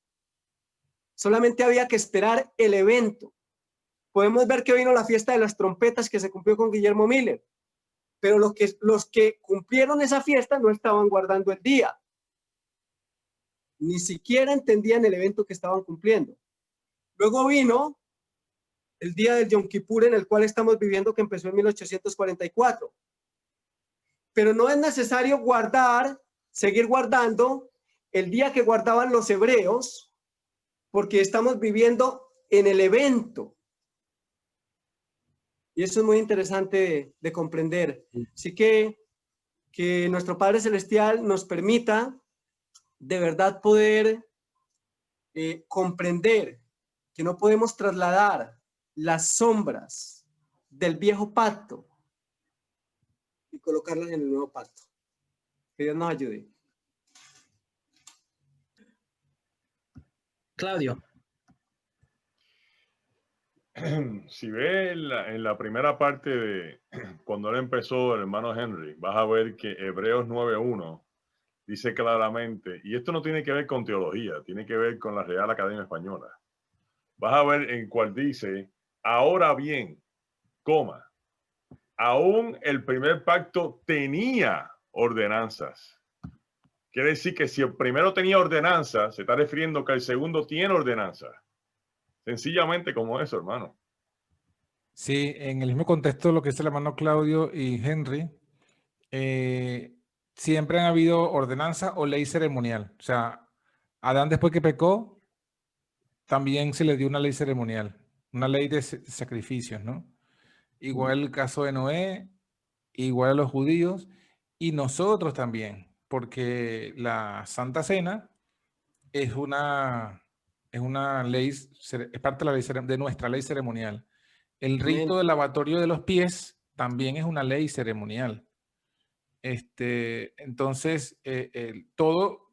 Solamente había que esperar el evento. Podemos ver que vino la fiesta de las trompetas que se cumplió con Guillermo Miller. Pero los que cumplieron esa fiesta no estaban guardando el día. Ni siquiera entendían el evento que estaban cumpliendo. Luego vino el día del Yom Kippur, en el cual estamos viviendo, que empezó en 1844. Pero no es necesario seguir guardando el día que guardaban los hebreos, porque estamos viviendo en el evento. Y eso es muy interesante de comprender. Así que nuestro Padre Celestial nos permita de verdad poder comprender que no podemos trasladar las sombras del viejo pacto y colocarlas en el nuevo pacto. Que Dios nos ayude. Claudio. Si ves en la primera parte de cuando él empezó, el hermano Henry, vas a ver que Hebreos 9:1 dice claramente, y esto no tiene que ver con teología, tiene que ver con la Real Academia Española. Vas a ver en cual dice, ahora bien, aún el primer pacto tenía ordenanzas Quiere decir que si el primero tenía ordenanza, se está refiriendo que el segundo tiene ordenanza. Sencillamente como eso, hermano. Sí, en el mismo contexto de lo que dice el hermano Claudio y Henry, siempre han habido ordenanza o ley ceremonial. O sea, Adán después que pecó, también se le dio una ley ceremonial, una ley de sacrificios, ¿no? Igual el caso de Noé, igual a los judíos y nosotros también, porque la Santa Cena es una ley, es parte de la ley, de nuestra ley ceremonial. El rito del lavatorio de los pies también es una ley ceremonial. Entonces, todo,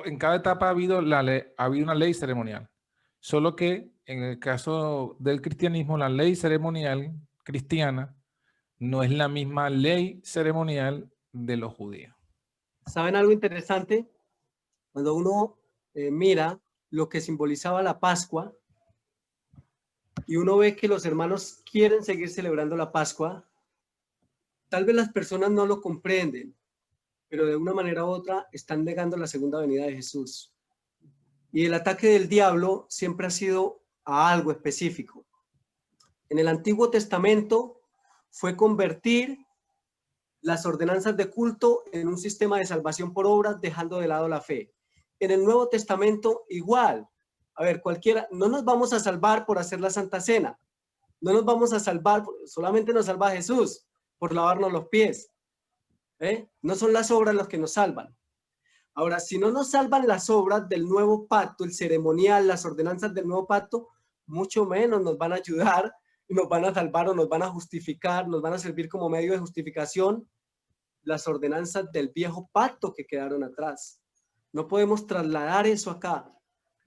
en cada etapa ha habido una ley ceremonial. Solo que en el caso del cristianismo, la ley ceremonial cristiana no es la misma ley ceremonial de los judíos. ¿Saben algo interesante? Cuando uno mira lo que simbolizaba la Pascua y uno ve que los hermanos quieren seguir celebrando la Pascua, tal vez las personas no lo comprenden, pero de una manera u otra están negando la segunda venida de Jesús. Y el ataque del diablo siempre ha sido a algo específico. En el Antiguo Testamento fue convertir las ordenanzas de culto en un sistema de salvación por obras, dejando de lado la fe. En el Nuevo Testamento igual. A ver, cualquiera, no nos vamos a salvar por hacer la Santa Cena. No nos vamos a salvar, solamente nos salva Jesús por lavarnos los pies. No son las obras las que nos salvan. Ahora, si no nos salvan las obras del nuevo pacto, el ceremonial, las ordenanzas del nuevo pacto, mucho menos nos van a ayudar y nos van a salvar o nos van a justificar, nos van a servir como medio de justificación las ordenanzas del viejo pacto que quedaron atrás. No podemos trasladar eso acá.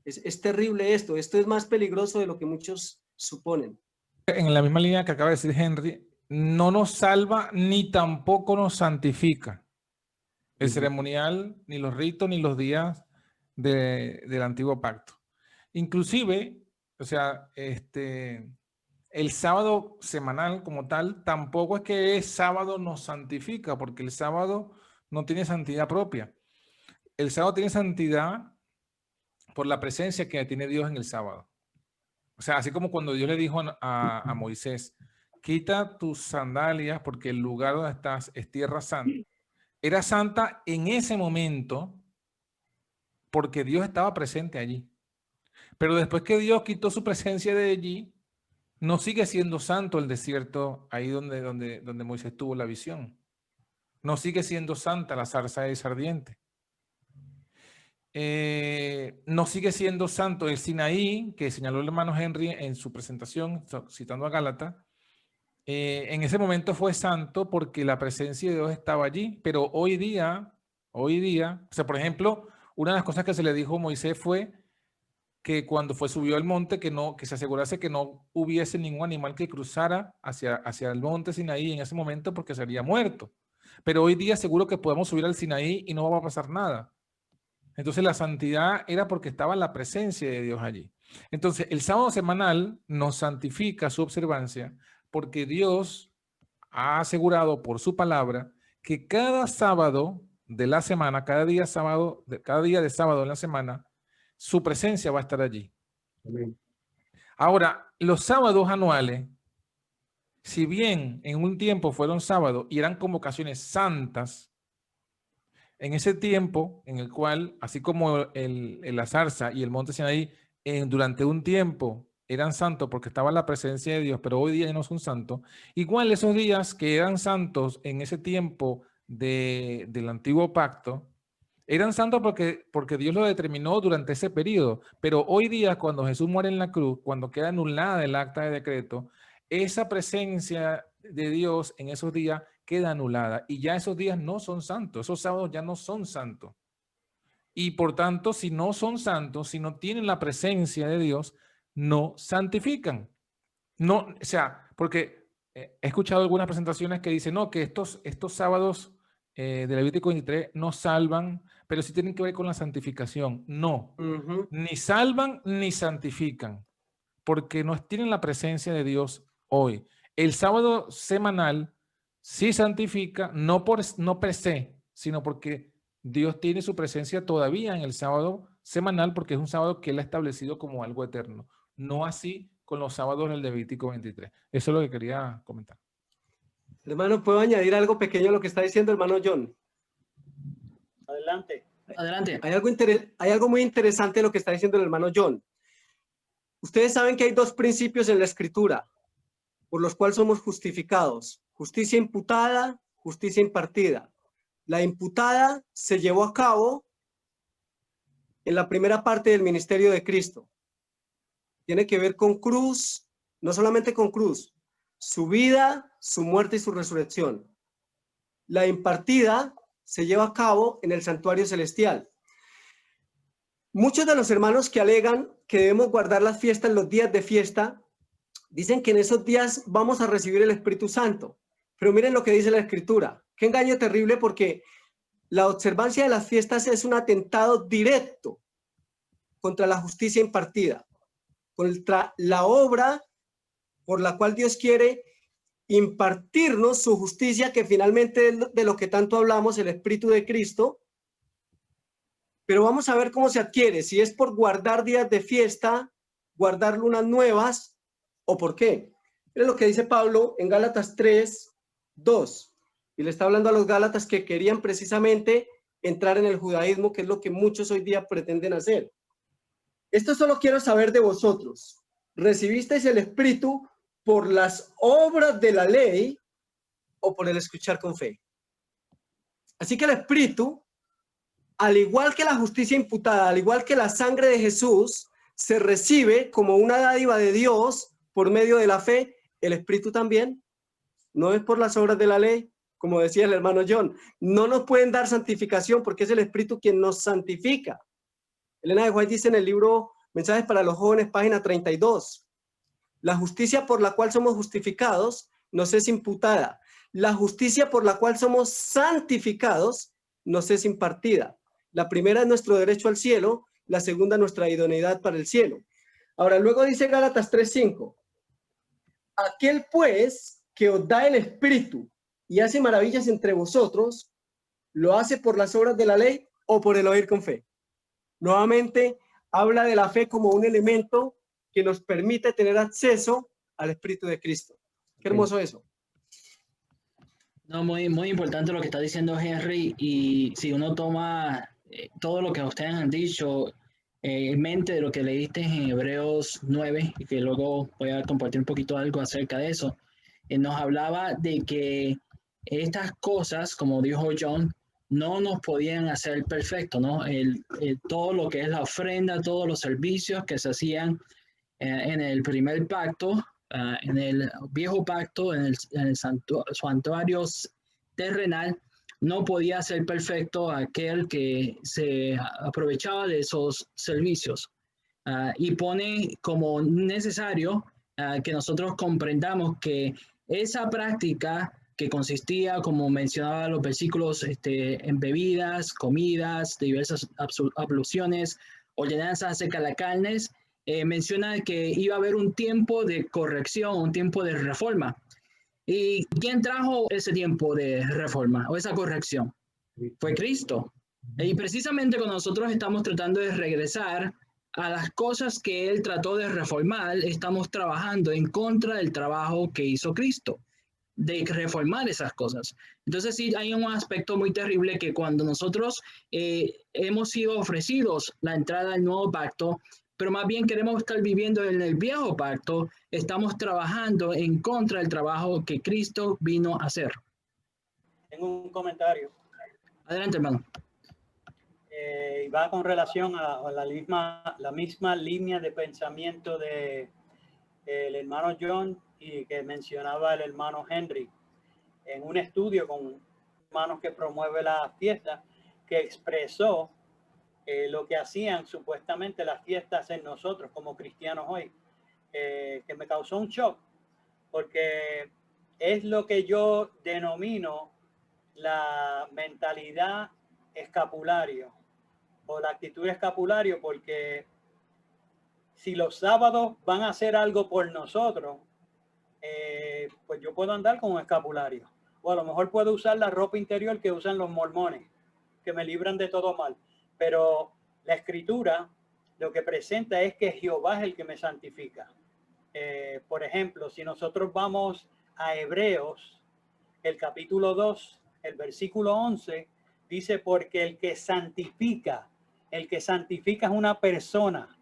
Es terrible esto. Esto es más peligroso de lo que muchos suponen. En la misma línea que acaba de decir Henry, no nos salva ni tampoco nos santifica. El ceremonial, ni los ritos, ni los días del antiguo pacto. Inclusive, o sea, el sábado semanal como tal, tampoco es que el sábado nos santifica, porque el sábado no tiene santidad propia. El sábado tiene santidad por la presencia que tiene Dios en el sábado. O sea, así como cuando Dios le dijo a Moisés, quita tus sandalias porque el lugar donde estás es tierra santa. Era santa en ese momento porque Dios estaba presente allí. Pero después que Dios quitó su presencia de allí, no sigue siendo santo el desierto ahí donde Moisés tuvo la visión. No sigue siendo santa la zarza ardiente. No sigue siendo santo el Sinaí, que señaló el hermano Henry en su presentación, citando a Gálata. En ese momento fue santo porque la presencia de Dios estaba allí, pero hoy día, o sea, por ejemplo, una de las cosas que se le dijo a Moisés fue que cuando subió al monte, que se asegurase que no hubiese ningún animal que cruzara hacia el monte Sinaí en ese momento porque sería muerto. Pero hoy día seguro que podemos subir al Sinaí y no va a pasar nada. Entonces la santidad era porque estaba la presencia de Dios allí. Entonces el sábado semanal nos santifica su observancia porque Dios ha asegurado por su palabra que cada sábado de la semana, cada día de sábado en la semana, su presencia va a estar allí. Amén. Ahora, los sábados anuales, si bien en un tiempo fueron sábados y eran convocaciones santas, en ese tiempo en el cual, así como la zarza y el monte Sinaí, durante un tiempo eran santos porque estaba la presencia de Dios, pero hoy día ya no son santos, igual esos días que eran santos en ese tiempo del antiguo pacto, eran santos porque Dios lo determinó durante ese periodo, pero hoy día cuando Jesús muere en la cruz, cuando queda anulada el acta de decreto, esa presencia de Dios en esos días queda anulada y ya esos días no son santos, esos sábados ya no son santos. Y por tanto, si no son santos, si no tienen la presencia de Dios, no santifican. No, o sea, porque he escuchado algunas presentaciones que dicen, no, que estos sábados de Levítico 23 no salvan, pero sí tienen que ver con la santificación. No, ni salvan ni santifican, porque no tienen la presencia de Dios hoy. El sábado semanal sí santifica, no per se, sino porque Dios tiene su presencia todavía en el sábado semanal porque es un sábado que Él ha establecido como algo eterno. No así con los sábados del Levítico 23. Eso es lo que quería comentar. Hermano, ¿puedo añadir algo pequeño a lo que está diciendo el hermano John? Adelante. Adelante. Hay algo muy interesante en lo que está diciendo el hermano John. Ustedes saben que hay dos principios en la Escritura por los cuales somos justificados: justicia imputada, justicia impartida. La imputada se llevó a cabo en la primera parte del ministerio de Cristo. Tiene que ver con cruz, no solamente con cruz, su vida, su muerte y su resurrección. La impartida se lleva a cabo en el santuario celestial. Muchos de los hermanos que alegan que debemos guardar las fiestas, los días de fiesta, dicen que en esos días vamos a recibir el Espíritu Santo. Pero miren lo que dice la Escritura. Qué engaño terrible, porque la observancia de las fiestas es un atentado directo contra la justicia impartida, contra la obra por la cual Dios quiere impartirnos su justicia, que finalmente es de lo que tanto hablamos, el Espíritu de Cristo. Pero vamos a ver cómo se adquiere, si es por guardar días de fiesta, guardar lunas nuevas, o por qué. Miren lo que dice Pablo en Gálatas 3:2, y le está hablando a los gálatas que querían precisamente entrar en el judaísmo, que es lo que muchos hoy día pretenden hacer. Esto solo quiero saber de vosotros: ¿recibisteis el Espíritu por las obras de la ley o por el escuchar con fe? Así que el Espíritu, al igual que la justicia imputada, al igual que la sangre de Jesús, se recibe como una dádiva de Dios por medio de la fe. El Espíritu también no es por las obras de la ley, como decía el hermano John. No nos pueden dar santificación porque es el Espíritu quien nos santifica. Elena de White dice en el libro Mensajes para los Jóvenes, página 32, la justicia por la cual somos justificados nos es imputada. La justicia por la cual somos santificados nos es impartida. La primera es nuestro derecho al cielo, la segunda nuestra idoneidad para el cielo. Ahora, luego dice Gálatas 3:5, aquel pues que os da el Espíritu y hace maravillas entre vosotros, ¿lo hace por las obras de la ley o por el oír con fe? Nuevamente, habla de la fe como un elemento que nos permite tener acceso al Espíritu de Cristo. Qué hermoso eso. No, muy importante lo que está diciendo Henry, y si uno toma todo lo que ustedes han dicho en mente de lo que leíste en Hebreos 9, y que luego voy a compartir un poquito algo acerca de eso, nos hablaba de que estas cosas, como dijo John, no nos podían hacer perfecto, ¿no? Todo lo que es la ofrenda, todos los servicios que se hacían en el primer pacto, en el viejo pacto, en el santuario terrenal, no podía ser perfecto aquel que se aprovechaba de esos servicios. Y pone como necesario que nosotros comprendamos que esa práctica que consistía, como mencionaba los versículos, en bebidas, comidas, diversas abluciones, ordenanzas acerca de las carnes, menciona que iba a haber un tiempo de corrección, un tiempo de reforma. ¿Y quién trajo ese tiempo de reforma o esa corrección? Fue Cristo. Y precisamente cuando nosotros estamos tratando de regresar a las cosas que Él trató de reformar, estamos trabajando en contra del trabajo que hizo Cristo, de reformar esas cosas. Entonces sí, hay un aspecto muy terrible, que cuando nosotros hemos sido ofrecidos la entrada al nuevo pacto, pero más bien queremos estar viviendo en el viejo pacto, estamos trabajando en contra del trabajo que Cristo vino a hacer. Tengo un comentario. Adelante, hermano. Y va con relación a la misma línea de pensamiento de el hermano John y que mencionaba el hermano Henry en un estudio con hermanos que promueve la fiesta, que expresó lo que hacían supuestamente las fiestas en nosotros como cristianos hoy, que me causó un shock, porque es lo que yo denomino la mentalidad escapulario o la actitud escapulario, porque si los sábados van a hacer algo por nosotros, pues yo puedo andar con un escapulario, o a lo mejor puedo usar la ropa interior que usan los mormones, que me libran de todo mal. Pero la Escritura lo que presenta es que Jehová es el que me santifica. Por ejemplo, si nosotros vamos a Hebreos, el capítulo 2, el versículo 11, dice, porque el que santifica es una persona,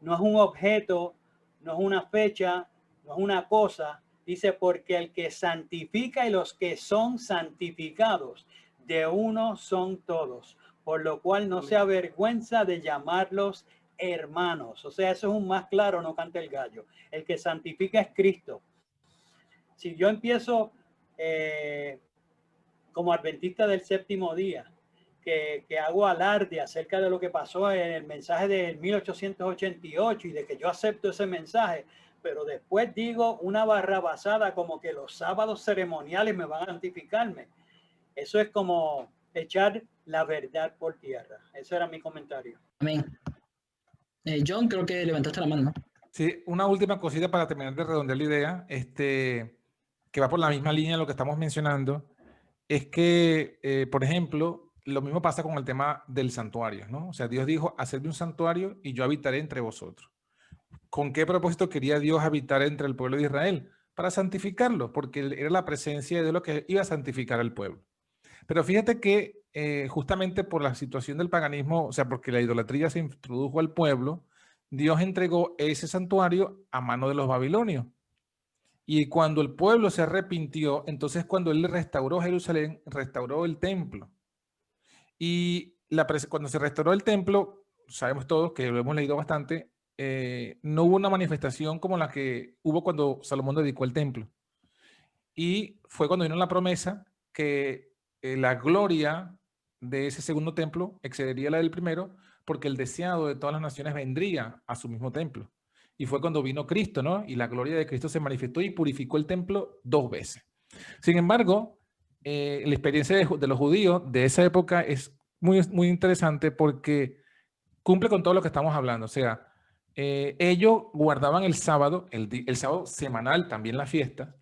no es un objeto, no es una fecha, no es una cosa. Dice, porque el que santifica y los que son santificados, de uno son todos, por lo cual no se avergüenza de llamarlos hermanos. O sea, eso es un más claro, no canta el gallo. El que santifica es Cristo. Si yo empiezo como adventista del séptimo día, que hago alarde acerca de lo que pasó en el mensaje del 1888 y de que yo acepto ese mensaje, pero después digo una barrabasada como que los sábados ceremoniales me van a santificarme. Eso es como echar la verdad por tierra. Ese era mi comentario. Amén. John, creo que levantaste la mano, ¿no? Sí, una última cosita para terminar de redondear la idea, que va por la misma línea de lo que estamos mencionando, es que, por ejemplo, lo mismo pasa con el tema del santuario, ¿no? O sea, Dios dijo, hacedme un santuario y yo habitaré entre vosotros. ¿Con qué propósito quería Dios habitar entre el pueblo de Israel? Para santificarlo, porque era la presencia de Dios lo que iba a santificar al pueblo. Pero fíjate que justamente por la situación del paganismo, o sea, porque la idolatría se introdujo al pueblo, Dios entregó ese santuario a mano de los babilonios. Y cuando el pueblo se arrepintió, entonces cuando él restauró Jerusalén, restauró el templo. Y cuando se restauró el templo, sabemos todos que lo hemos leído bastante, no hubo una manifestación como la que hubo cuando Salomón dedicó el templo. Y fue cuando vino la promesa que la gloria de ese segundo templo excedería la del primero, porque el deseado de todas las naciones vendría a su mismo templo. Y fue cuando vino Cristo, ¿no? Y la gloria de Cristo se manifestó y purificó el templo 2 veces. Sin embargo, la experiencia de los judíos de esa época es muy, muy interesante porque cumple con todo lo que estamos hablando. O sea, ellos guardaban el sábado, el sábado semanal, también la fiesta,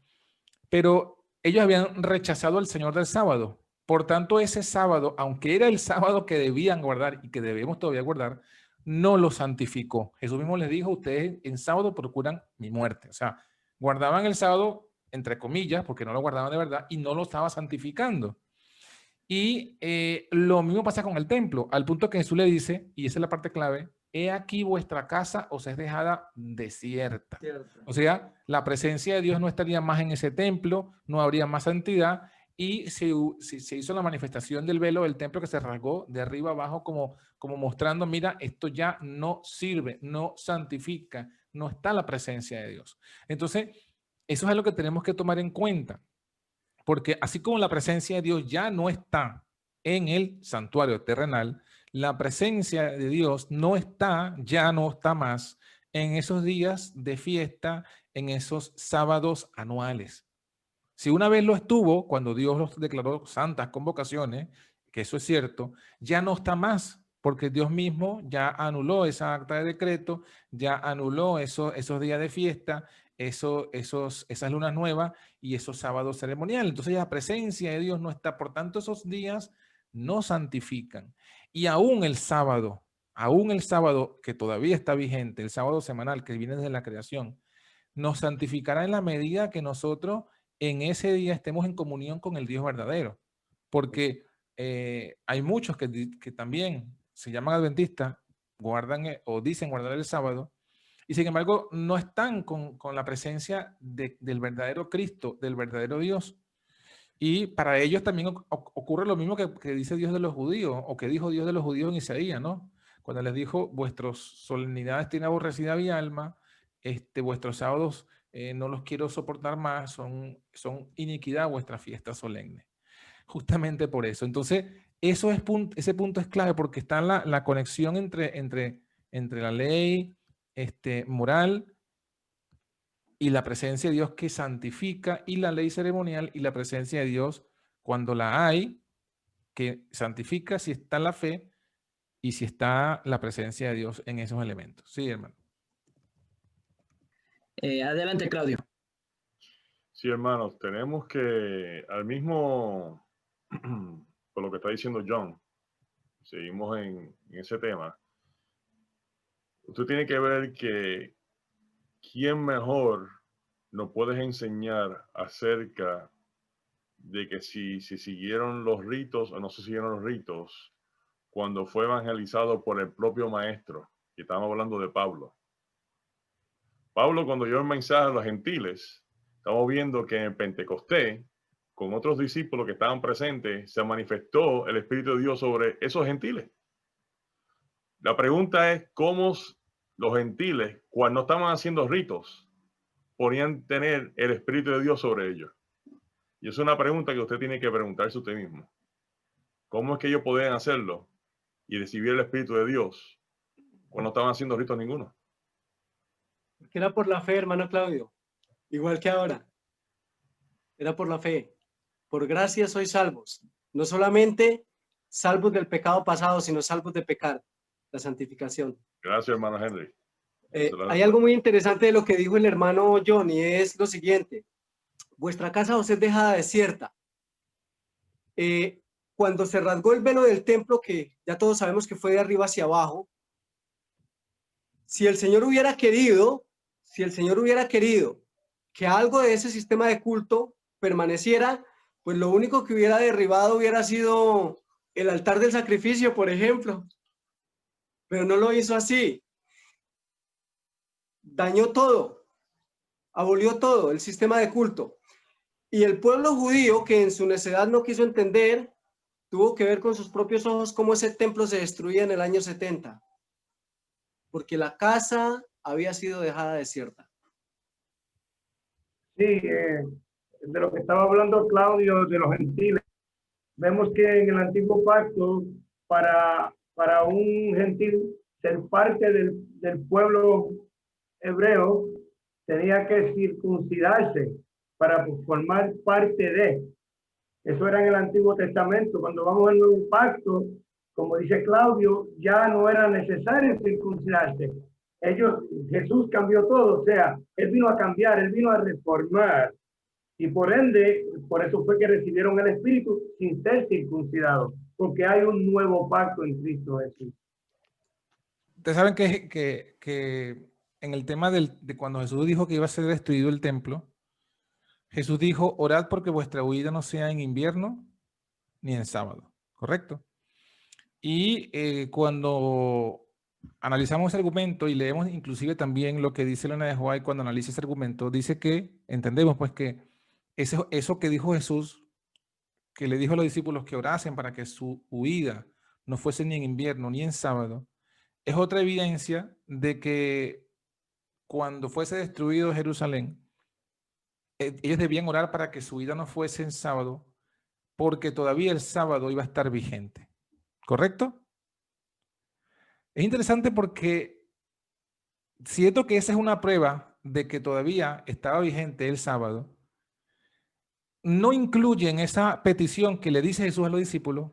pero ellos habían rechazado al Señor del sábado. Por tanto, ese sábado, aunque era el sábado que debían guardar y que debemos todavía guardar, no lo santificó. Jesús mismo les dijo, ustedes en sábado procuran mi muerte. O sea, guardaban el sábado, entre comillas, porque no lo guardaban de verdad y no lo estaba santificando. Y lo mismo pasa con el templo, al punto que Jesús le dice, y esa es la parte clave, he aquí vuestra casa os es dejada desierta. Cierto. O sea, la presencia de Dios no estaría más en ese templo, no habría más santidad, y se hizo la manifestación del velo del templo que se rasgó de arriba abajo como mostrando, mira, esto ya no sirve, no santifica, no está la presencia de Dios. Entonces, eso es algo que tenemos que tomar en cuenta. Porque así como la presencia de Dios ya no está en el santuario terrenal, la presencia de Dios ya no está más en esos días de fiesta, en esos sábados anuales. Si una vez lo estuvo, cuando Dios los declaró santas convocaciones, que eso es cierto, ya no está más, porque Dios mismo ya anuló esa acta de decreto, ya anuló esos días de fiesta, esas lunas nuevas y esos sábados ceremoniales. Entonces la presencia de Dios no está, por tanto esos días no santifican. Y aún el sábado que todavía está vigente, el sábado semanal que viene desde la creación, nos santificará en la medida que nosotros en ese día estemos en comunión con el Dios verdadero. Porque hay muchos que también se llaman adventistas, guardan o dicen guardar el sábado, y sin embargo no están con la presencia del verdadero Cristo, del verdadero Dios. Y para ellos también ocurre lo mismo que dice Dios de los judíos, o que dijo Dios de los judíos en Isaías, ¿no? Cuando les dijo, vuestras solemnidades tienen aborrecida mi alma, vuestros sábados no los quiero soportar más, son iniquidad vuestra fiesta solemne. Justamente por eso. Entonces, ese punto es clave porque está la conexión entre la ley moral y la presencia de Dios que santifica, y la ley ceremonial y la presencia de Dios cuando la hay, que santifica si está la fe y si está la presencia de Dios en esos elementos. Sí, hermano. Adelante, Claudio. Sí, hermanos, tenemos que al mismo, por lo que está diciendo John, seguimos en ese tema, usted tiene que ver que quién mejor nos puede enseñar acerca de que si siguieron los ritos o no se siguieron los ritos cuando fue evangelizado por el propio maestro. Y estamos hablando de Pablo. Pablo, cuando dio el mensaje a los gentiles, estamos viendo que en Pentecostés, con otros discípulos que estaban presentes, se manifestó el Espíritu de Dios sobre esos gentiles. La pregunta es cómo los gentiles, cuando no estaban haciendo ritos, podían tener el Espíritu de Dios sobre ellos. Y es una pregunta que usted tiene que preguntarse usted mismo. ¿Cómo es que ellos podían hacerlo y recibir el Espíritu de Dios cuando no estaban haciendo ritos ninguno? Porque era por la fe, hermano Claudio, igual que ahora. Era por la fe. Por gracia sois salvos. No solamente salvos del pecado pasado, sino salvos de pecar, la santificación. Gracias, hermano Henry. Hay algo muy interesante de lo que dijo el hermano John, y es lo siguiente. Vuestra casa os es dejada desierta. Cuando se rasgó el velo del templo, que ya todos sabemos que fue de arriba hacia abajo, si el Señor hubiera querido que algo de ese sistema de culto permaneciera, pues lo único que hubiera derribado hubiera sido el altar del sacrificio, por ejemplo. Pero no lo hizo así. Dañó todo, abolió todo el sistema de culto. Y el pueblo judío, que en su necedad no quiso entender, tuvo que ver con sus propios ojos cómo ese templo se destruía en el año 70. Porque la casa había sido dejada desierta. Sí, de lo que estaba hablando Claudio, de los gentiles, vemos que en el antiguo pacto, para un gentil ser parte del pueblo hebreo, tenía que circuncidarse para formar parte de. Eso era en el Antiguo Testamento. Cuando vamos al Nuevo Pacto, como dice Claudio, ya no era necesario circuncidarse. Jesús cambió todo, o sea, Él vino a cambiar, Él vino a reformar. Y por ende, por eso fue que recibieron el Espíritu sin ser circuncidados, porque hay un nuevo pacto en Cristo Jesús. Ustedes saben que en el tema de cuando Jesús dijo que iba a ser destruido el templo, Jesús dijo, orad porque vuestra huida no sea en invierno ni en sábado, ¿correcto? Y cuando analizamos ese argumento y leemos inclusive también lo que dice Elena de White cuando analiza ese argumento, dice que, entendemos pues que eso que dijo Jesús, que le dijo a los discípulos que orasen para que su huida no fuese ni en invierno ni en sábado, es otra evidencia de que cuando fuese destruido Jerusalén, ellos debían orar para que su huida no fuese en sábado, porque todavía el sábado iba a estar vigente. ¿Correcto? Es interesante porque siento que esa es una prueba de que todavía estaba vigente el sábado. No incluye en esa petición que le dice Jesús a los discípulos,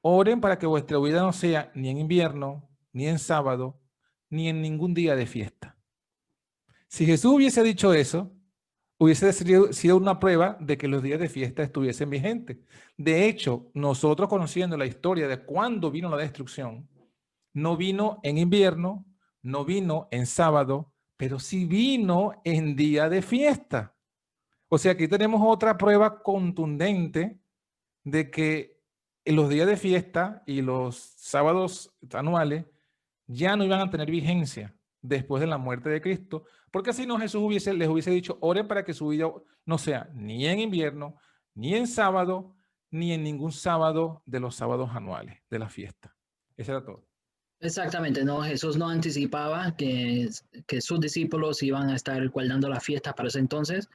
oren para que vuestra huida no sea ni en invierno, ni en sábado, ni en ningún día de fiesta. Si Jesús hubiese dicho eso, hubiese sido una prueba de que los días de fiesta estuviesen vigentes. De hecho, nosotros conociendo la historia de cuándo vino la destrucción, no vino en invierno, no vino en sábado, pero sí vino en día de fiesta. O sea, aquí tenemos otra prueba contundente de que en los días de fiesta y los sábados anuales ya no iban a tener vigencia después de la muerte de Cristo, porque si no Jesús les hubiese dicho, oren para que su vida no sea ni en invierno, ni en sábado, ni en ningún sábado de los sábados anuales de la fiesta. Eso era todo. Exactamente, no, Jesús no anticipaba que sus discípulos iban a estar guardando la fiesta para ese entonces.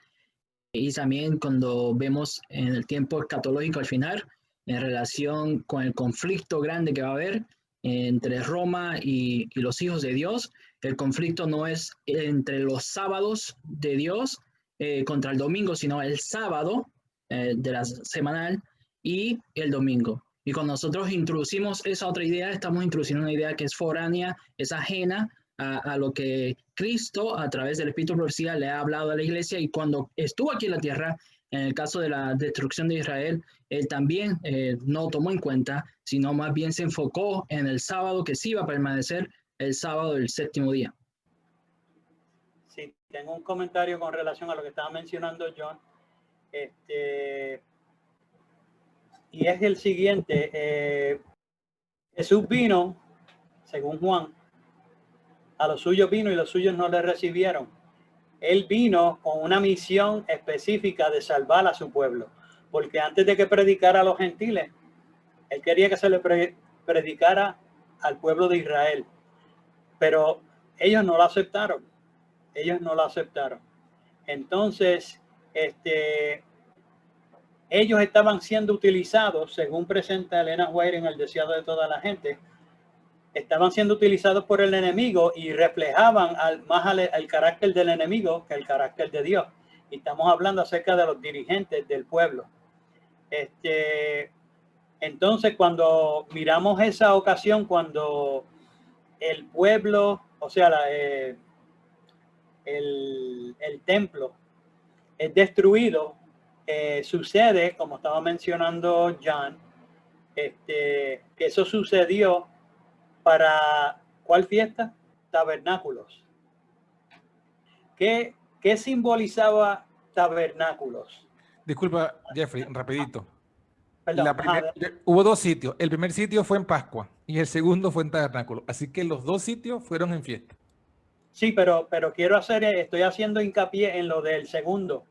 Y también cuando vemos en el tiempo escatológico al final, en relación con el conflicto grande que va a haber entre Roma y los hijos de Dios, el conflicto no es entre los sábados de Dios contra el domingo, sino el sábado de la semanal y el domingo. Y cuando nosotros introducimos esa otra idea, estamos introduciendo una idea que es foránea, es ajena a lo que Cristo a través del Espíritu de profecía le ha hablado a la iglesia, y cuando estuvo aquí en la tierra En el caso de la destrucción de Israel, él también no tomó en cuenta, sino más bien se enfocó en el sábado que sí iba a permanecer el sábado del séptimo día. Sí, tengo un comentario con relación a lo que estaba mencionando John. Y es el siguiente. Jesús vino, según Juan, a los suyos vino y los suyos no le recibieron. Él vino con una misión específica de salvar a su pueblo, porque antes de que predicara a los gentiles, él quería que se le predicara al pueblo de Israel, pero ellos no lo aceptaron. Ellos no lo aceptaron. Entonces, ellos estaban siendo utilizados, según presenta Elena White en El deseado de toda la gente, estaban siendo utilizados por el enemigo y reflejaban más al carácter del enemigo que el carácter de Dios. Y estamos hablando acerca de los dirigentes del pueblo. Entonces, cuando miramos esa ocasión, cuando el pueblo, o sea, el templo es destruido, sucede, como estaba mencionando John, que eso sucedió para ¿cuál fiesta? Tabernáculos. ¿Qué simbolizaba tabernáculos? Disculpa, Jeffrey, rapidito. Perdón, hubo dos sitios. El primer sitio fue en Pascua y el segundo fue en Tabernáculo. Así que los dos sitios fueron en fiesta. Sí, pero estoy haciendo hincapié en lo del segundo,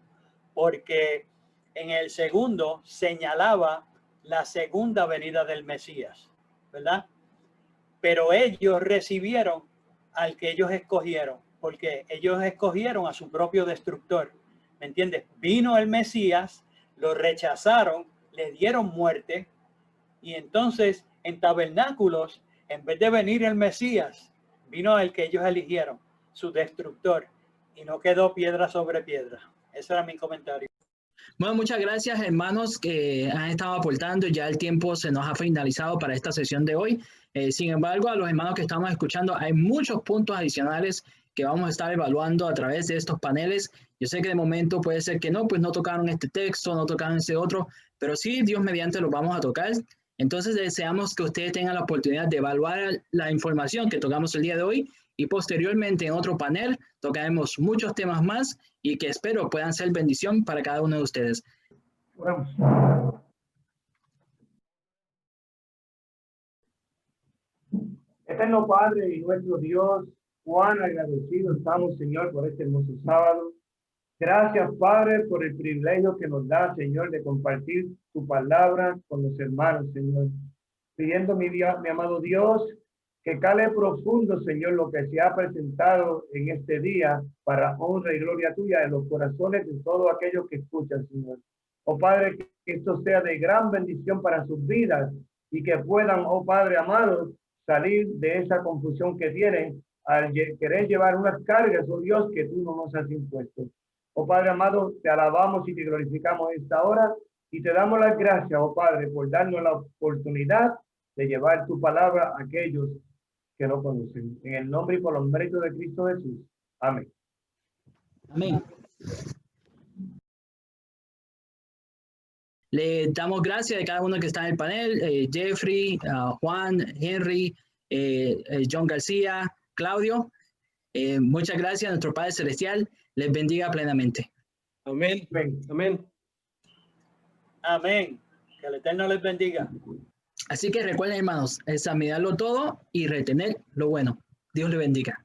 porque en el segundo señalaba la segunda venida del Mesías, ¿verdad? Pero ellos recibieron al que ellos escogieron, porque ellos escogieron a su propio destructor, ¿me entiendes? Vino el Mesías, lo rechazaron, le dieron muerte, y entonces en tabernáculos, en vez de venir el Mesías, vino el que ellos eligieron, su destructor, y no quedó piedra sobre piedra. Ese era mi comentario. Bueno, muchas gracias, hermanos, que han estado aportando. Ya el tiempo se nos ha finalizado para esta sesión de hoy. Sin embargo, a los hermanos que estamos escuchando, hay muchos puntos adicionales que vamos a estar evaluando a través de estos paneles. Yo sé que de momento puede ser que no, pues no tocaron este texto, no tocaron ese otro, pero sí, Dios mediante, los vamos a tocar. Entonces, deseamos que ustedes tengan la oportunidad de evaluar la información que tocamos el día de hoy y posteriormente en otro panel tocaremos muchos temas más y que espero puedan ser bendición para cada uno de ustedes. Oramos. Eterno Padre y nuestro Dios, cuán agradecidos estamos, Señor, por este hermoso sábado. Gracias, Padre, por el privilegio que nos da, Señor, de compartir tu palabra con los hermanos, Señor. Pidiendo, mi amado Dios, que cale profundo, Señor, lo que se ha presentado en este día para honra y gloria tuya en los corazones de todos aquellos que escuchan, Señor. Oh Padre, que esto sea de gran bendición para sus vidas y que puedan, oh Padre amado, salir de esa confusión que tienen al querer llevar unas cargas, oh Dios, que tú no nos has impuesto. Oh Padre amado, te alabamos y te glorificamos esta hora y te damos las gracias, oh Padre, por darnos la oportunidad de llevar tu palabra a aquellos que no conocen. En el nombre y por los méritos de Cristo Jesús. Amén. Amén. Le damos gracias a cada uno que está en el panel, Jeffrey, Juan, Henry, John García, Claudio. Muchas gracias a nuestro Padre Celestial. Les bendiga plenamente. Amén. Amén. Amén. Amén. Que el Eterno les bendiga. Así que recuerden, hermanos, examinarlo todo y retener lo bueno. Dios les bendiga.